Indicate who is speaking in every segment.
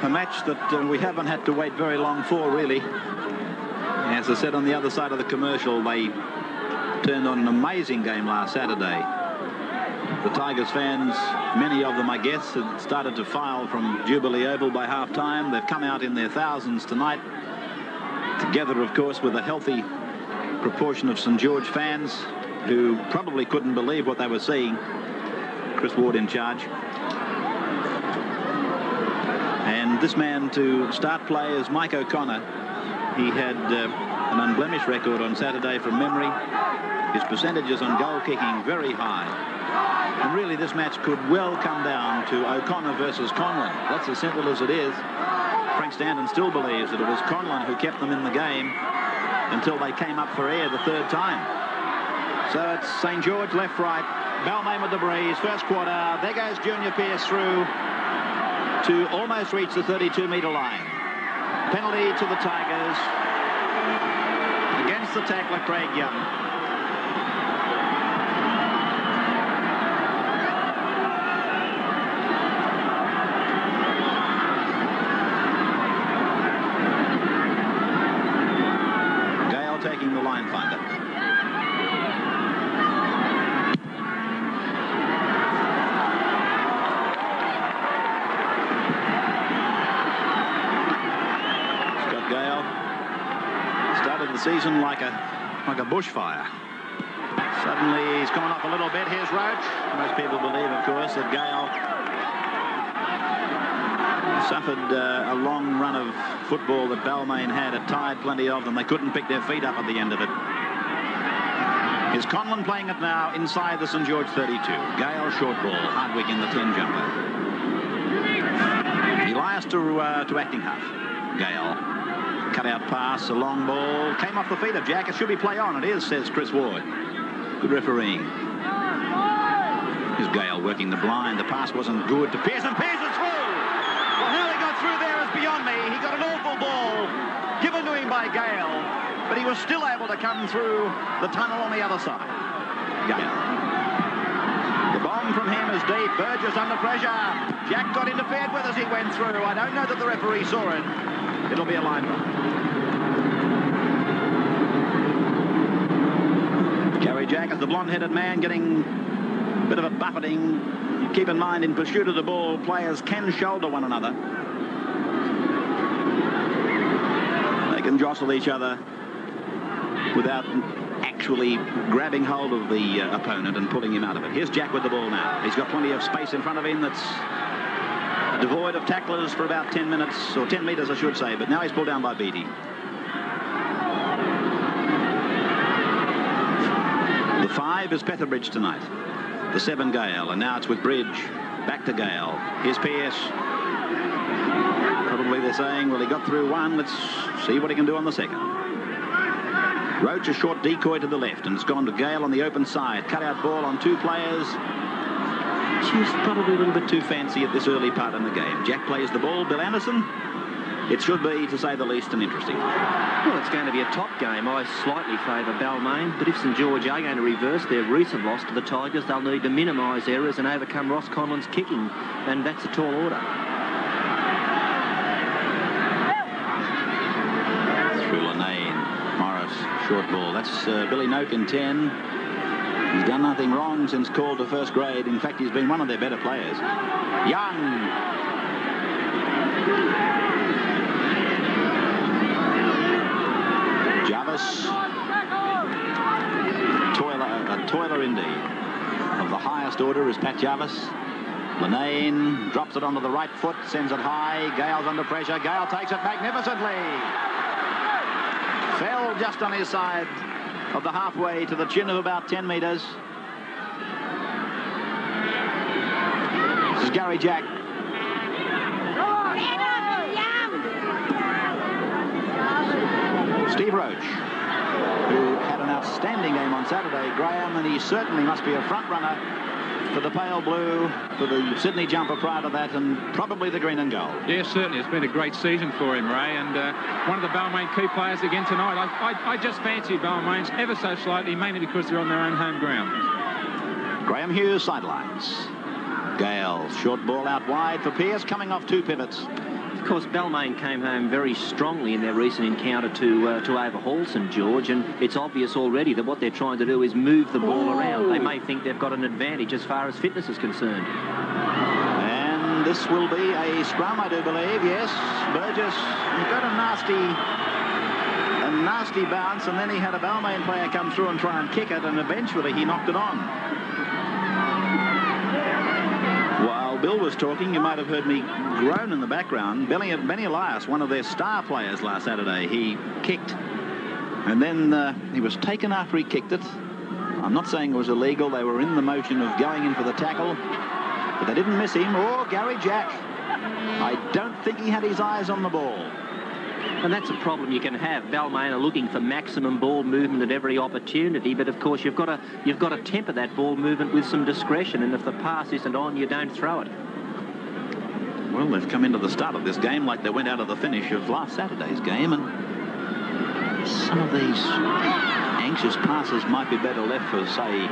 Speaker 1: A match that we haven't had to wait very long for, really. As I said on the other side of the commercial, they turned on an amazing game last Saturday. The Tigers fans, many of them, I guess, had started to file from Jubilee Oval by half-time. They've come out in their thousands tonight, together, of course, with a healthy proportion of St George fans who probably couldn't believe what they were seeing. Chris Ward in charge. And this man to start play is Mike O'Connor. He had an unblemished record on Saturday from memory. His percentages on goal kicking very high. And really this match could well come down to O'Connor versus Conlon. That's as simple as it is. Frank Stanton still believes that it was Conlon who kept them in the game until they came up for air the third time. So it's St George left, right. Balmain with the breeze. First quarter. There goes Junior Pearce through to almost reach the 32-metre line. Penalty to the Tigers against the tackler Craig Young. Gale taking the line finder. Season like a bushfire. Suddenly he's gone off a little bit. Here's Roach. Most people believe, of course, that Gale suffered a long run of football that Balmain had. It tired plenty of them. They couldn't pick their feet up at the end of it. Here's Conlon playing it now inside the St George 32. Gale short ball. Hardwick in the 10 jumper. Elias to acting half. Gale. Cut-out pass, a long ball, came off the feet of Jack. It should be play on. It is, says Chris Ward. Good refereeing. Here's Gale working the blind. The pass wasn't good to Pearce, and Pearce is through. Well, how he got through there is beyond me. He got an awful ball given to him by Gale, but he was still able to come through the tunnel on the other side. Gale. The bomb from him is deep. Burgess under pressure. Jack got interfered with as he went through. I don't know that the referee saw it. It'll be a line run. Gary Jack is the blonde-headed man getting a bit of a buffeting. Keep in mind, in pursuit of the ball, players can shoulder one another. They can jostle each other without actually grabbing hold of the opponent and pulling him out of it. Here's Jack with the ball now. He's got plenty of space in front of him that's devoid of tacklers for about 10 minutes, or 10 metres, I should say, but now he's pulled down by Beattie. The 5 is Petherbridge tonight. The 7, Gale, and now it's with Bridge. Back to Gale. Here's Pearce. Probably they're saying, well, he got through one. Let's see what he can do on the second. Roach, a short decoy to the left, and it's gone to Gale on the open side. Cut-out ball on 2 players. She's probably a little bit too fancy at this early part in the game. Jack plays the ball. Bill Anderson. It should be, to say the least, an interesting one.
Speaker 2: Well, it's going to be a top game. I slightly favour Balmain, but if St George are going to reverse their recent loss to the Tigers, they'll need to minimise errors and overcome Ross Conlon's kicking, and that's a tall order.
Speaker 1: Through Lanane. Morris, short ball. That's Billy Noak in 10. He's done nothing wrong since called to first grade. In fact, he's been one of their better players. Young. Jarvis. A toiler indeed. Of the highest order is Pat Jarvis. Lanane drops it onto the right foot, sends it high. Gale's under pressure. Gale takes it magnificently. Fell just on his side of the halfway to the chin of about 10 metres. This is Gary Jack. Steve Roach, who had an outstanding game on Saturday, Graham, and he certainly must be a front runner for the pale blue, for the Sydney jumper prior to that, and probably the green and gold.
Speaker 3: Yes, certainly. It's been a great season for him, Ray, and one of the Balmain key players again tonight. I just fancied Balmain's ever so slightly, mainly because they're on their own home ground.
Speaker 1: Graham Hughes sidelines. Gale, short ball out wide for Pearce, coming off 2 pivots.
Speaker 2: Of course, Balmain came home very strongly in their recent encounter to overhaul St George, and it's obvious already that what they're trying to do is move the ball around. They may think they've got an advantage as far as fitness is concerned.
Speaker 1: And this will be a scrum, I do believe. Yes, Burgess got a nasty bounce, and then he had a Balmain player come through and try and kick it, and eventually he knocked it on. While Bill was talking, you might have heard me groan in the background. Benny Elias, one of their star players last Saturday, he kicked, and then he was taken after he kicked it. I'm not saying it was illegal. They were in the motion of going in for the tackle, but they didn't miss him. Or Gary Jack, I don't think he had his eyes on the ball.
Speaker 2: And that's a problem you can have. Balmain are looking for maximum ball movement at every opportunity, but of course you've got to temper that ball movement with some discretion, and if the pass isn't on, you don't throw it.
Speaker 1: Well, they've come into the start of this game like they went out of the finish of last Saturday's game, and some of these anxious passes might be better left for, say,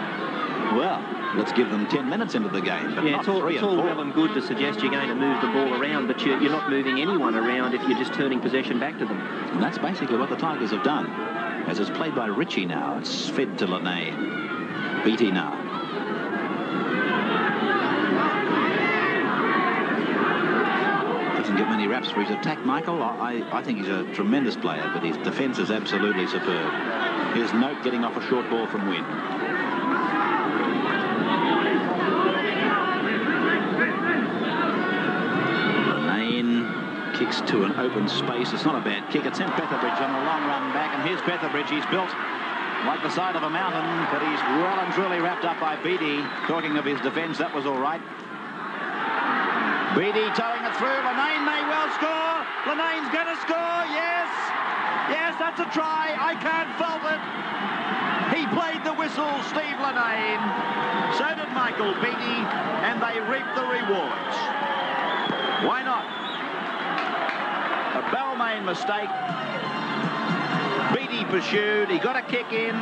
Speaker 1: well, let's give them 10 minutes into the game. But
Speaker 2: yeah,
Speaker 1: not
Speaker 2: it's all well and good to suggest you're going to move the ball around, but you're not moving anyone around if you're just turning possession back to them.
Speaker 1: And that's basically what the Tigers have done. As it's played by Ritchie now, it's fed to Lanane. Beattie now. Doesn't get many raps for his attack, Michael. I think he's a tremendous player, but his defence is absolutely superb. Here's Note getting off a short ball from Wynn. Kicks to an open space. It's not a bad kick. It sent Petherbridge on a long run back, and here's Petherbridge. He's built like the side of a mountain, but he's well and truly wrapped up by Beattie. Talking of his defence, that was all right. Beattie towing it through. Lanane may well score. Lanane's going to score. Yes. Yes, that's a try. I can't fault it. He played the whistle, Steve Lanane. So did Michael Beattie, and they reaped the rewards. Why not? A Balmain mistake. Beattie pursued. He got a kick in.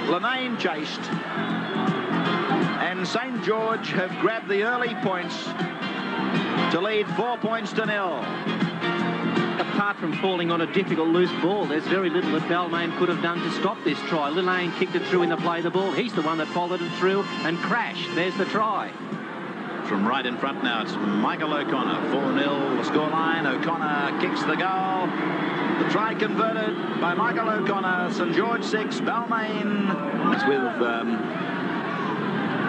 Speaker 1: Lanane chased. And St George have grabbed the early points to lead 4 points to 0.
Speaker 2: Apart from falling on a difficult loose ball, there's very little that Balmain could have done to stop this try. Lanane kicked it through in the play of the ball. He's the one that followed it through and crashed. There's the try.
Speaker 1: From right in front now, it's Michael O'Connor. 4-0 the scoreline. O'Connor kicks the goal. The try converted by Michael O'Connor. St George 6, Balmain. It's with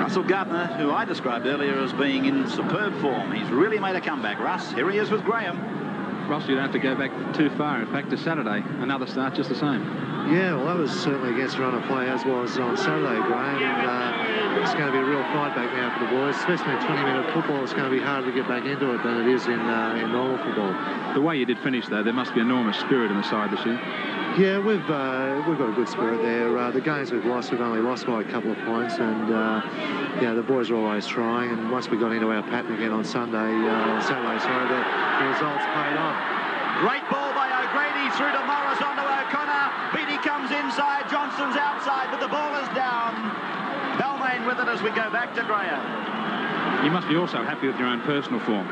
Speaker 1: Russell Gardner, who I described earlier as being in superb form. He's really made a comeback, Russ. Here he is with Graham.
Speaker 3: Russ, you don't have to go back too far. In fact, to Saturday, another start just the same.
Speaker 4: Yeah, well, that was certainly against run of play, as was on Saturday, Graham. It's going to be a real fight back now for the boys, especially in 20-minute football. It's going to be harder to get back into it than it is in normal football.
Speaker 3: The way you did finish, though, there must be enormous spirit in the side this year.
Speaker 4: Yeah, we've got a good spirit there. The games we've lost, we've only lost by a couple of points, and yeah, the boys are always trying. And once we got into our pattern again on Saturday, the results paid off.
Speaker 1: Great ball by O'Grady through to Morris onto O'Connor. Beattie comes inside, Johnson's outside, but the ball is down. Balmain with it as we go back to Graham.
Speaker 3: You must be also happy with your own personal form.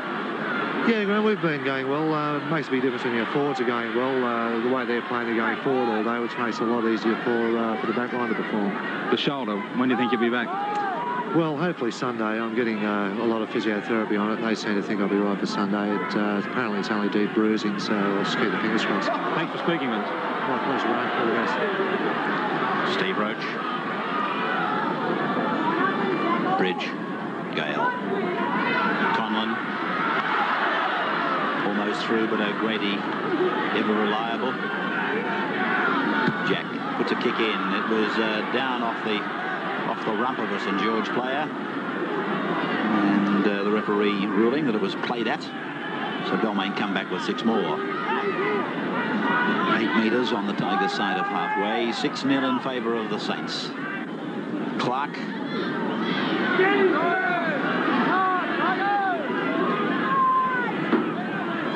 Speaker 4: Yeah, Graham, we've been going well. It makes a big difference when your forwards are going well. The way they're playing, they're going forward all day, which makes it a lot easier for the back line to perform.
Speaker 3: The shoulder, when do you think you'll be back?
Speaker 4: Well, hopefully Sunday. I'm getting a lot of physiotherapy on it, and they seem to think I'll be right for Sunday. Apparently it's only deep bruising, so I'll just keep the fingers crossed.
Speaker 3: Thanks for speaking with us.
Speaker 4: My pleasure, Ray. All the best.
Speaker 1: Steve Roach. Bridge. Gale. Conlon. Almost through, but O'Grady ever reliable. Jack puts a kick in. It was down off the rump of a St George player, and the referee ruling that it was played at. So Balmain come back with 6 more. 8 metres on the Tigers' side of halfway. 6-0 in favour of the Saints. Clark.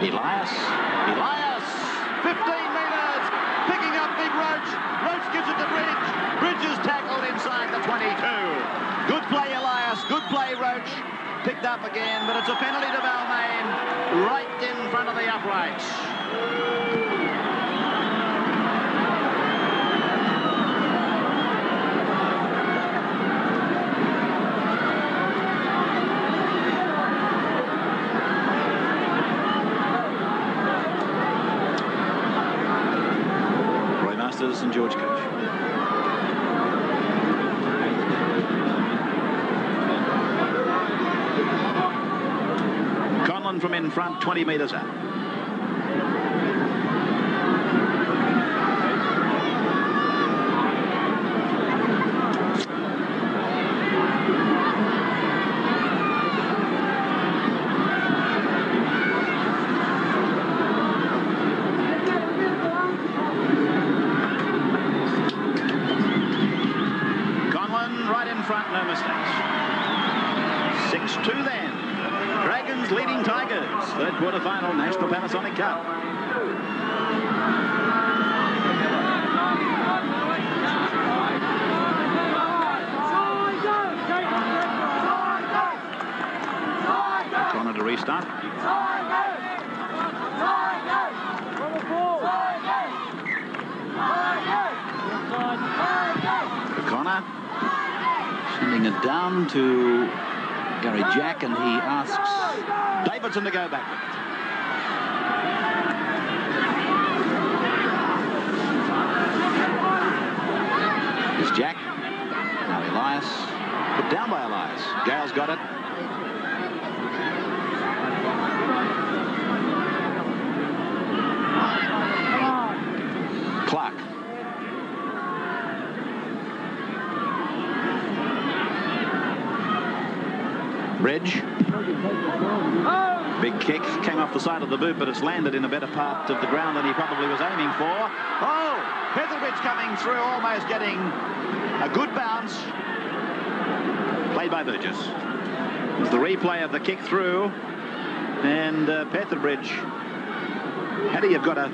Speaker 1: Elias, 15 metres, picking up Big Roach. Roach gives it to Bridge. Bridge is tackled inside the 22. Good play, Elias. Good play, Roach. Picked up again, but it's a penalty to Balmain. Right in front of the uprights. St George coach. Conlon from in front, 20 metres out. Front, no mistakes. 6-2 then. Dragons leading Tigers. Third quarter-final, National Panasonic Cup. Corner to restart. Connor. Sending it down to Gary Jack, and he asks Davidson to go back with it. Here's Jack. Now Elias. Put down by Elias. Gale's got it. Clark. Bridge. Big kick. Came off the side of the boot, but it's landed in a better part of the ground than he probably was aiming for. Oh! Hetherbridge coming through, almost getting a good bounce. Played by Burgess. It's the replay of the kick through. And Petherbridge, had he have got a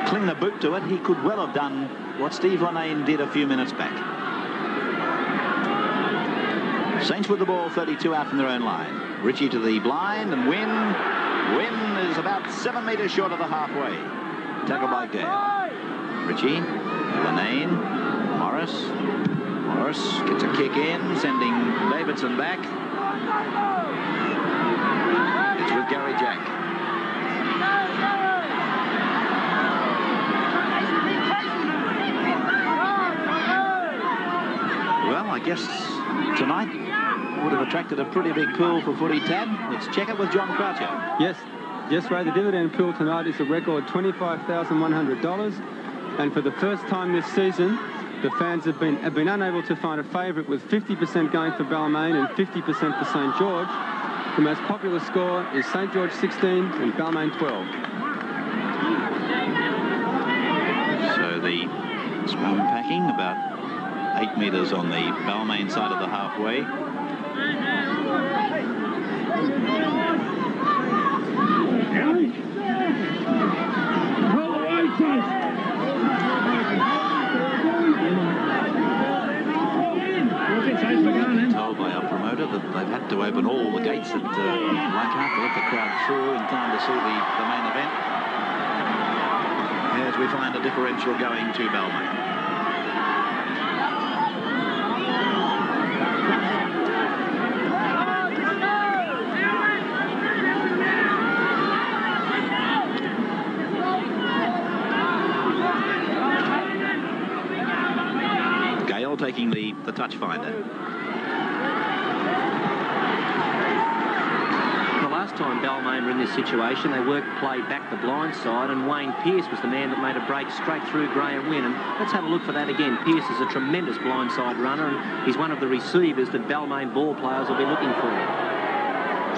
Speaker 1: cleaner boot to it, he could well have done what Steve Lanane did a few minutes back. Saints with the ball, 32 out from their own line. Ritchie to the blind, and Wynn. Wynn is about 7 metres short of the halfway. Tackled by Gale. Ritchie, Lanane, Morris. Morris gets a kick in, sending Davidson back. It's with Gary Jack. Well, I guess tonight would have attracted a pretty big pool for footy, Tad. Let's check it with John Croucher.
Speaker 5: Yes, Ray, the dividend pool tonight is a record $25,100. And for the first time this season, the fans have been unable to find a favourite, with 50% going for Balmain and 50% for St George. The most popular score is St George 16 and Balmain 12.
Speaker 1: So the scrum packing about 8 metres on the Balmain side of the halfway. Told by our promoter that they've had to open all the gates at Leichhardt to let the crowd through in time to see the main event, as we find a differential going to Balmain. Taking the touch finder.
Speaker 2: The last time Balmain were in this situation, they worked play back the blind side, and Wayne Pearce was the man that made a break straight through Graham Wynn. And let's have a look for that again. Pearce is a tremendous blindside runner, and he's one of the receivers that Balmain ball players will be looking for.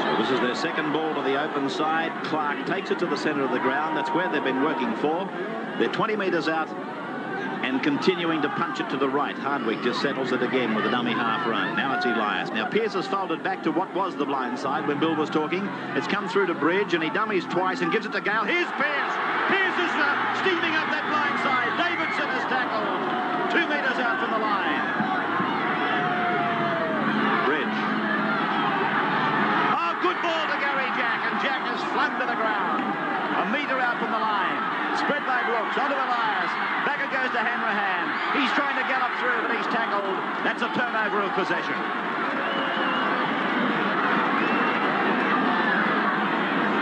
Speaker 1: So this is their second ball to the open side. Clark takes it to the centre of the ground. That's where they've been working for. They're 20 metres out and continuing to punch it to the right. Hardwick just settles it again with a dummy half run. Now it's Elias. Now Pearce has folded back to what was the blind side when Bill was talking. It's come through to Bridge, and he dummies twice and gives it to Gale. Here's Pearce. Pearce is steaming up that blind side. Davidson is tackled 2 metres out from the line. Bridge. Oh, good ball to Gary Jack, and Jack Elias flung to the ground. A metre out from the line. Spread by Brooks, onto Elias. Back it goes to Hanrahan. He's trying to gallop through, but he's tackled. That's a turnover of possession.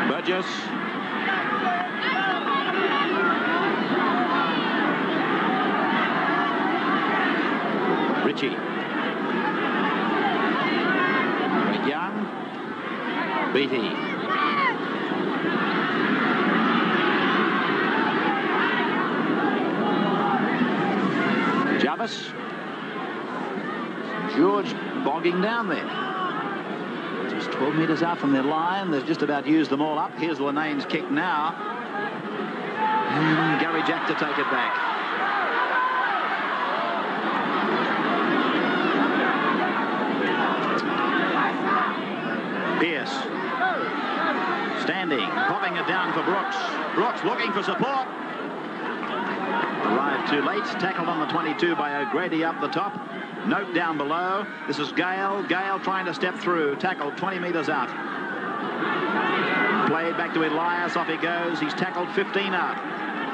Speaker 1: Burgess. Ritchie. Young. Beattie. Jarvis. George bogging down there. Just 12 metres out from their line. They've just about used them all up. Here's Lenane's kick now. And Gary Jack to take it back. Pierce. Standing, popping it down for Brooks. Brooks looking for support. Arrived too late. Tackled on the 22 by O'Grady up the top. Note down below. This is Gale. Gale trying to step through. Tackled 20 metres out. Played back to Elias. Off he goes. He's tackled 15 out.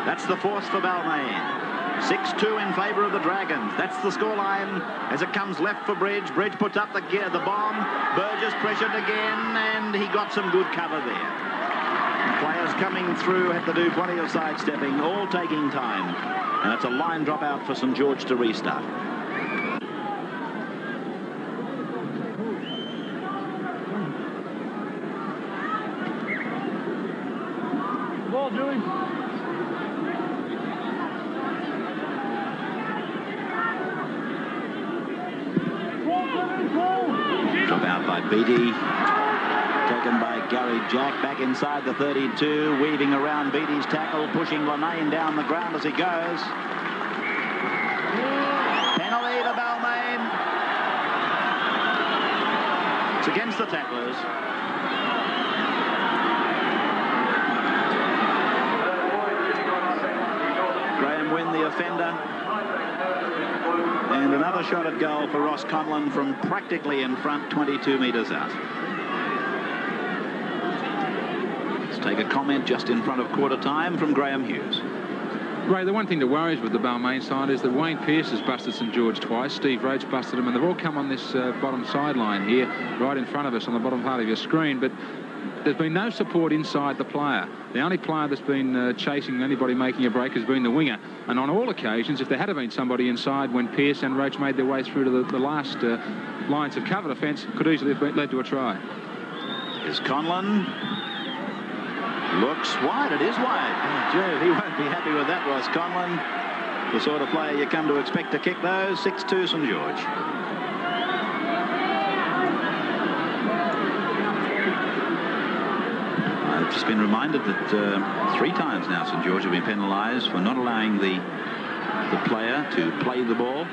Speaker 1: That's the fourth for Balmain. 6-2 in favour of the Dragons. That's the scoreline as it comes left for Bridge. Bridge puts up the bomb. Burgess pressured again, and he got some good cover there. Players coming through had to do plenty of sidestepping, all taking time. And it's a line drop out for St George to restart.
Speaker 6: Ball, Julie.
Speaker 1: Drop out by Beattie. Taken by Gary Jack. Back inside the 32. Weaving around Beattie's tackle. Pushing Lenane down the ground as he goes. Penalty to Balmain. It's against the tacklers. Graham Wynn, the offender. And another shot at goal for Ross Conlon from practically in front, 22 metres out. Let's take a comment just in front of quarter time from Graham Hughes.
Speaker 3: Ray, the one thing that worries with the Balmain side is that Wayne Pearce has busted St George twice. Steve Rhodes busted him, and they've all come on this bottom sideline here, right in front of us on the bottom part of your screen. But there's been no support inside the player. The only player that's been chasing anybody making a break has been the winger. And on all occasions, if there had been somebody inside when Pearce and Roach made their way through to the last lines of cover defence, could easily have led to a try.
Speaker 1: Here's Conlon. Looks wide. It is wide. Oh, Joe, he won't be happy with that, Ross Conlon. The sort of player you come to expect to kick those. 6-2 St George. I've just been reminded that 3 times now St George have been penalised for not allowing the player to play the ball.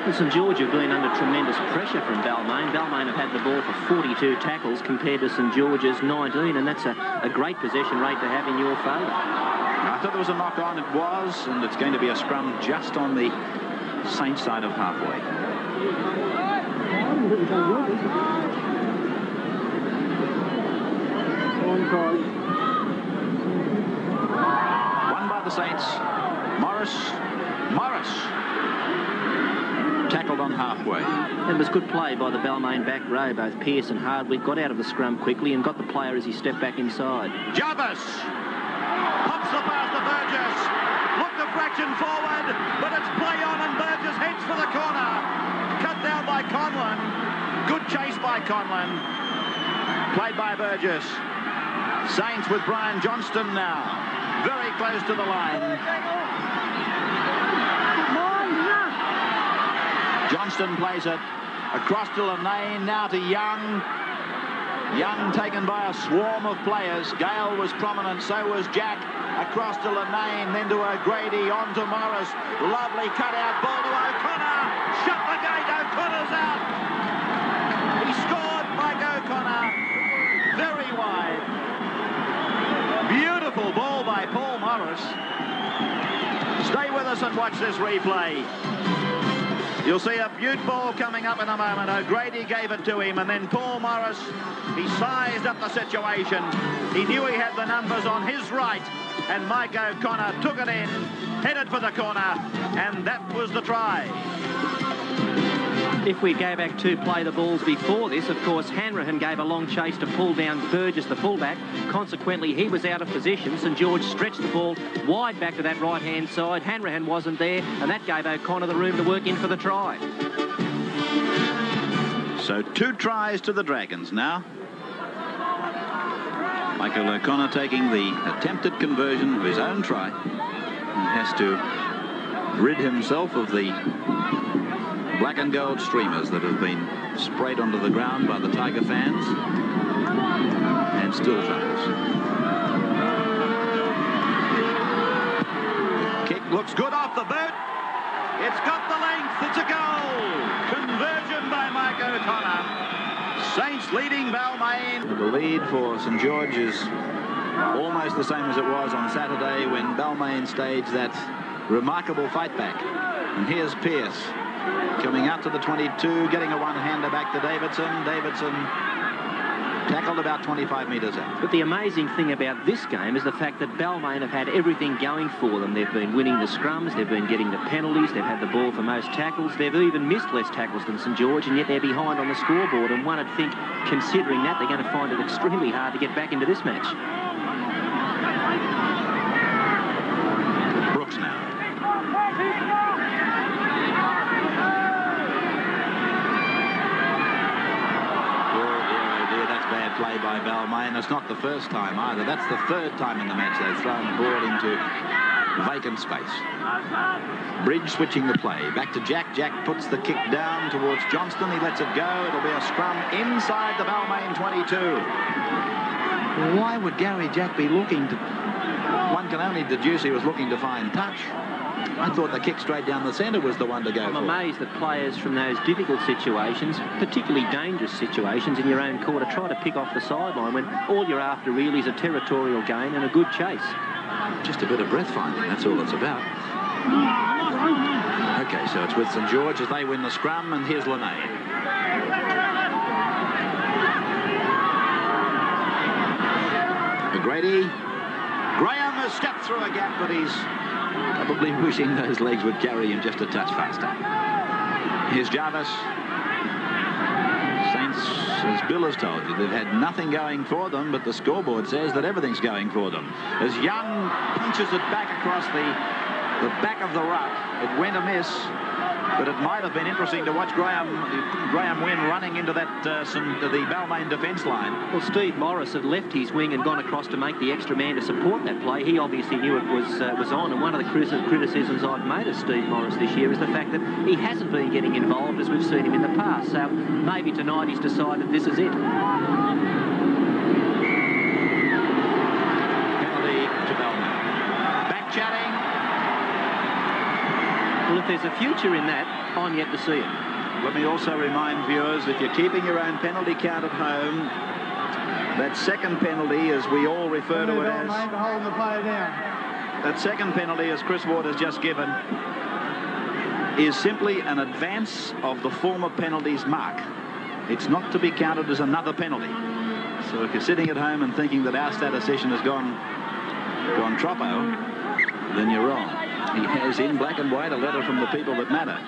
Speaker 2: Well, St George have been under tremendous pressure from Balmain. Balmain have had the ball for 42 tackles compared to St George's 19, and that's a great possession rate to have in your favour.
Speaker 1: I thought there was a knock on. It was, and it's going to be a scrum just on the Saints side of halfway. Won by the Saints. Morris. Tackled on halfway.
Speaker 2: It was good play by the Balmain back row. Both Pearce and Hardwick got out of the scrum quickly and got the player as he stepped back inside.
Speaker 1: Jarvis pops the pass to Burgess. Looked a fraction forward, but it's play on and Burgess heads for the corner. Cut down by Conlon. Good chase by Conlon. Played by Burgess. Saints with Brian Johnston now. Very close to the line. Johnston plays it across to Lenane, now to Young. Young taken by a swarm of players. Gale was prominent, so was Jack. Across to Lenane, then to O'Grady, on to Morris. Lovely cut-out ball to O'Connor. Shut the gate, O'Connor's out. He scored, Mike O'Connor. Very wide. Beautiful ball by Paul Morris. Stay with us and watch this replay. You'll see a beaut ball coming up in a moment. O'Grady gave it to him, and then Paul Morris, he sized up the situation. He knew he had the numbers on his right, and Mike O'Connor took it in, headed for the corner, and that was the try.
Speaker 2: If we go back to play the balls before this, of course, Hanrahan gave a long chase to pull down Burgess, the fullback. Consequently, he was out of position. St George stretched the ball wide back to that right-hand side. Hanrahan wasn't there, and that gave O'Connor the room to work in for the try.
Speaker 1: So 2 tries to the Dragons now. Michael O'Connor taking the attempted conversion of his own try. He has to rid himself of the black and gold streamers that have been sprayed onto the ground by the Tiger fans, and still travels. The kick looks good off the boot. It's got the length. It's a goal. Conversion by Mike O'Connor. Saints leading Balmain. The lead for St George is almost the same as it was on Saturday when Balmain staged that remarkable fight back. And here's Pearce coming out to the 22, getting a one-hander back to Davidson. Davidson tackled about 25 metres out.
Speaker 2: But the amazing thing about this game is the fact that Balmain have had everything going for them. They've been winning the scrums, they've been getting the penalties, they've had the ball for most tackles, they've even missed less tackles than St George, and yet they're behind on the scoreboard. And one would think, considering that, they're going to find it extremely hard to get back into this match.
Speaker 1: Brooks now. Bad play by Balmain. It's not the first time either. That's the 3rd time in the match they've thrown the ball into vacant space. Bridge switching the play. Back to Jack. Jack puts the kick down towards Johnston. He lets it go. It'll be a scrum inside the Balmain 22. Why would Gary Jack be looking to... One can only deduce he was looking to find touch. I thought the kick straight down the centre was the one to go for.
Speaker 2: I'm amazed that players from those difficult situations, particularly dangerous situations in your own quarter, try to pick off the sideline when all you're after really is a territorial gain and a good chase.
Speaker 1: Just a bit of breath finding, that's all it's about. Okay, so it's with St George as they win the scrum, and here's Linnaeus. O'Grady. Graham has stepped through a gap, but he's probably wishing those legs would carry him just a touch faster. Here's Jarvis. Saints, as Bill has told you, they've had nothing going for them, but the scoreboard says that everything's going for them. As Young punches it back across the back of the ruck, it went amiss, but it might have been interesting to watch Graham Wynn running into that the Balmain defence line.
Speaker 2: Well, Steve Morris had left his wing and gone across to make the extra man to support that play. He obviously knew it was on, and one of the criticisms I've made of Steve Morris this year is the fact that he hasn't been getting involved as we've seen him in the past. So maybe tonight he's decided this is it.
Speaker 1: Penalty to Balmain. Back chatting.
Speaker 2: Well, if there's a future in that, I'm yet to see it.
Speaker 1: Let me also remind viewers, if you're keeping your own penalty count at home, that second penalty, as we all refer to it as...
Speaker 6: Holding the player down.
Speaker 1: That second penalty, as Chris Waters just given, is simply an advance of the former penalty's mark. It's not to be counted as another penalty. So if you're sitting at home and thinking that our statistician has gone troppo, then you're wrong. He has in black and white a letter from the people that matter.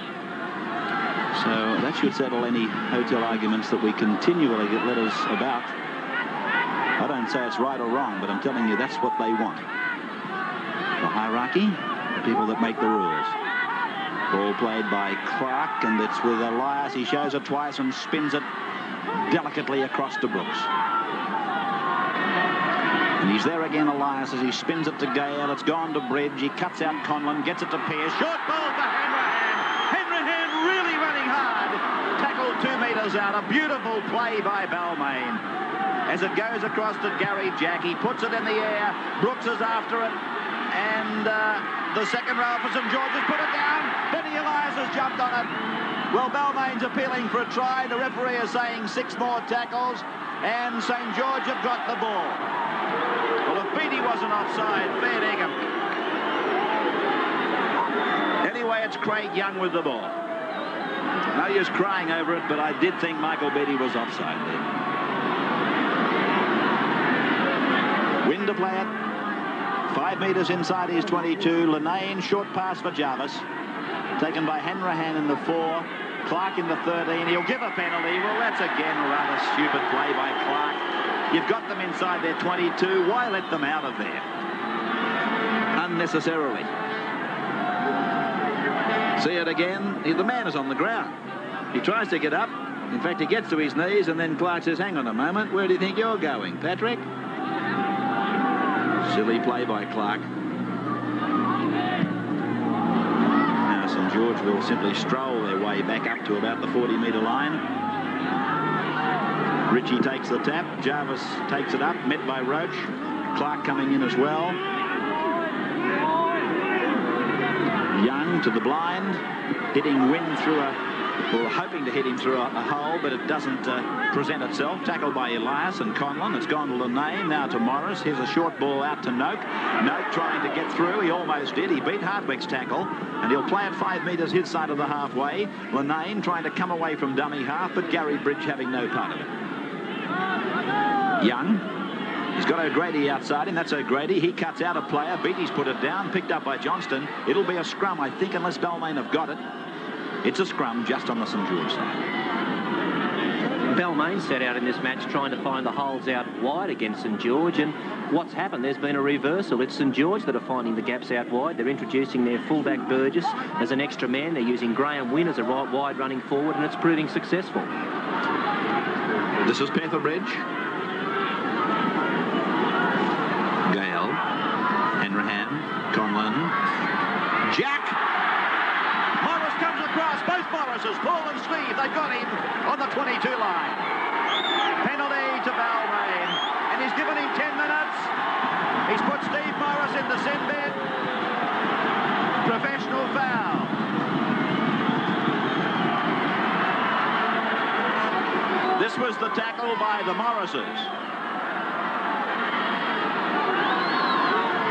Speaker 1: So that should settle any hotel arguments that we continually get letters about. I don't say it's right or wrong, but I'm telling you that's what they want. The hierarchy, the people that make the rules. Ball played by Clark, and it's with Elias. He shows it twice and spins it delicately across to Brooks. And he's there again, Elias, as he spins it to Gale. It's gone to Bridge. He cuts out Conlon, gets it to Pearce. Short ball for Hanrahan. Hanrahan really running hard. Tackled 2 metres out. A beautiful play by Balmain. As it goes across to Gary Jack, he puts it in the air. Brooks is after it. And the second row for St George has put it down. Benny Elias has jumped on it. Well, Balmain's appealing for a try. The referee is saying 6 more tackles. And St George have got the ball. Well, if Beattie wasn't offside, fair dinkum. Anyway, it's Craig Young with the ball. No use crying over it, but I did think Michael Beattie was offside there. Win to play it. 5 metres inside his 22. Linane, short pass for Jarvis. Taken by Hanrahan in the 4. Clark in the 13. He'll give a penalty. Well, that's again a rather stupid play by Clark. You've got them inside their 22. Why let them out of there? Unnecessarily. See it again. The man is on the ground. He tries to get up. In fact, he gets to his knees, and then Clark says, hang on a moment. Where do you think you're going, Patrick? Silly play by Clark. Now St George will simply stroll their way back up to about the 40-metre line. Ritchie takes the tap. Jarvis takes it up, met by Roach. Clark coming in as well. Young to the blind, hitting Wynn through well, hoping to hit him through a hole, but it doesn't present itself. Tackled by Elias and Conlon. It's gone to Linane, now to Morris. Here's a short ball out to Noak. Noak trying to get through. He almost did. He beat Hardwick's tackle, and he'll play it 5 metres his side of the halfway. Linane trying to come away from dummy half, but Gary Bridge having no part of it. Young. He's got O'Grady outside him. That's O'Grady. He cuts out a player. Beattie's put it down. Picked up by Johnston. It'll be a scrum, I think, unless Balmain have got it. It's a scrum just on the St George side.
Speaker 2: Balmain set out in this match trying to find the holes out wide against St George, and what's happened? There's been a reversal. It's St George that are finding the gaps out wide. They're introducing their fullback Burgess as an extra man. They're using Graham Wynn as a right wide running forward, and it's proving successful.
Speaker 1: This is Petherbridge. Gale. Hanrahan. Conlon. Jack. Morris comes across. Both Morrises, Paul and Steve. They've got him on the 22 line. Penalty to Balmain. And he's given him 10 minutes. He's put Steve Morris in the sin bin. Professional foul. This was the tackle by the Morrises.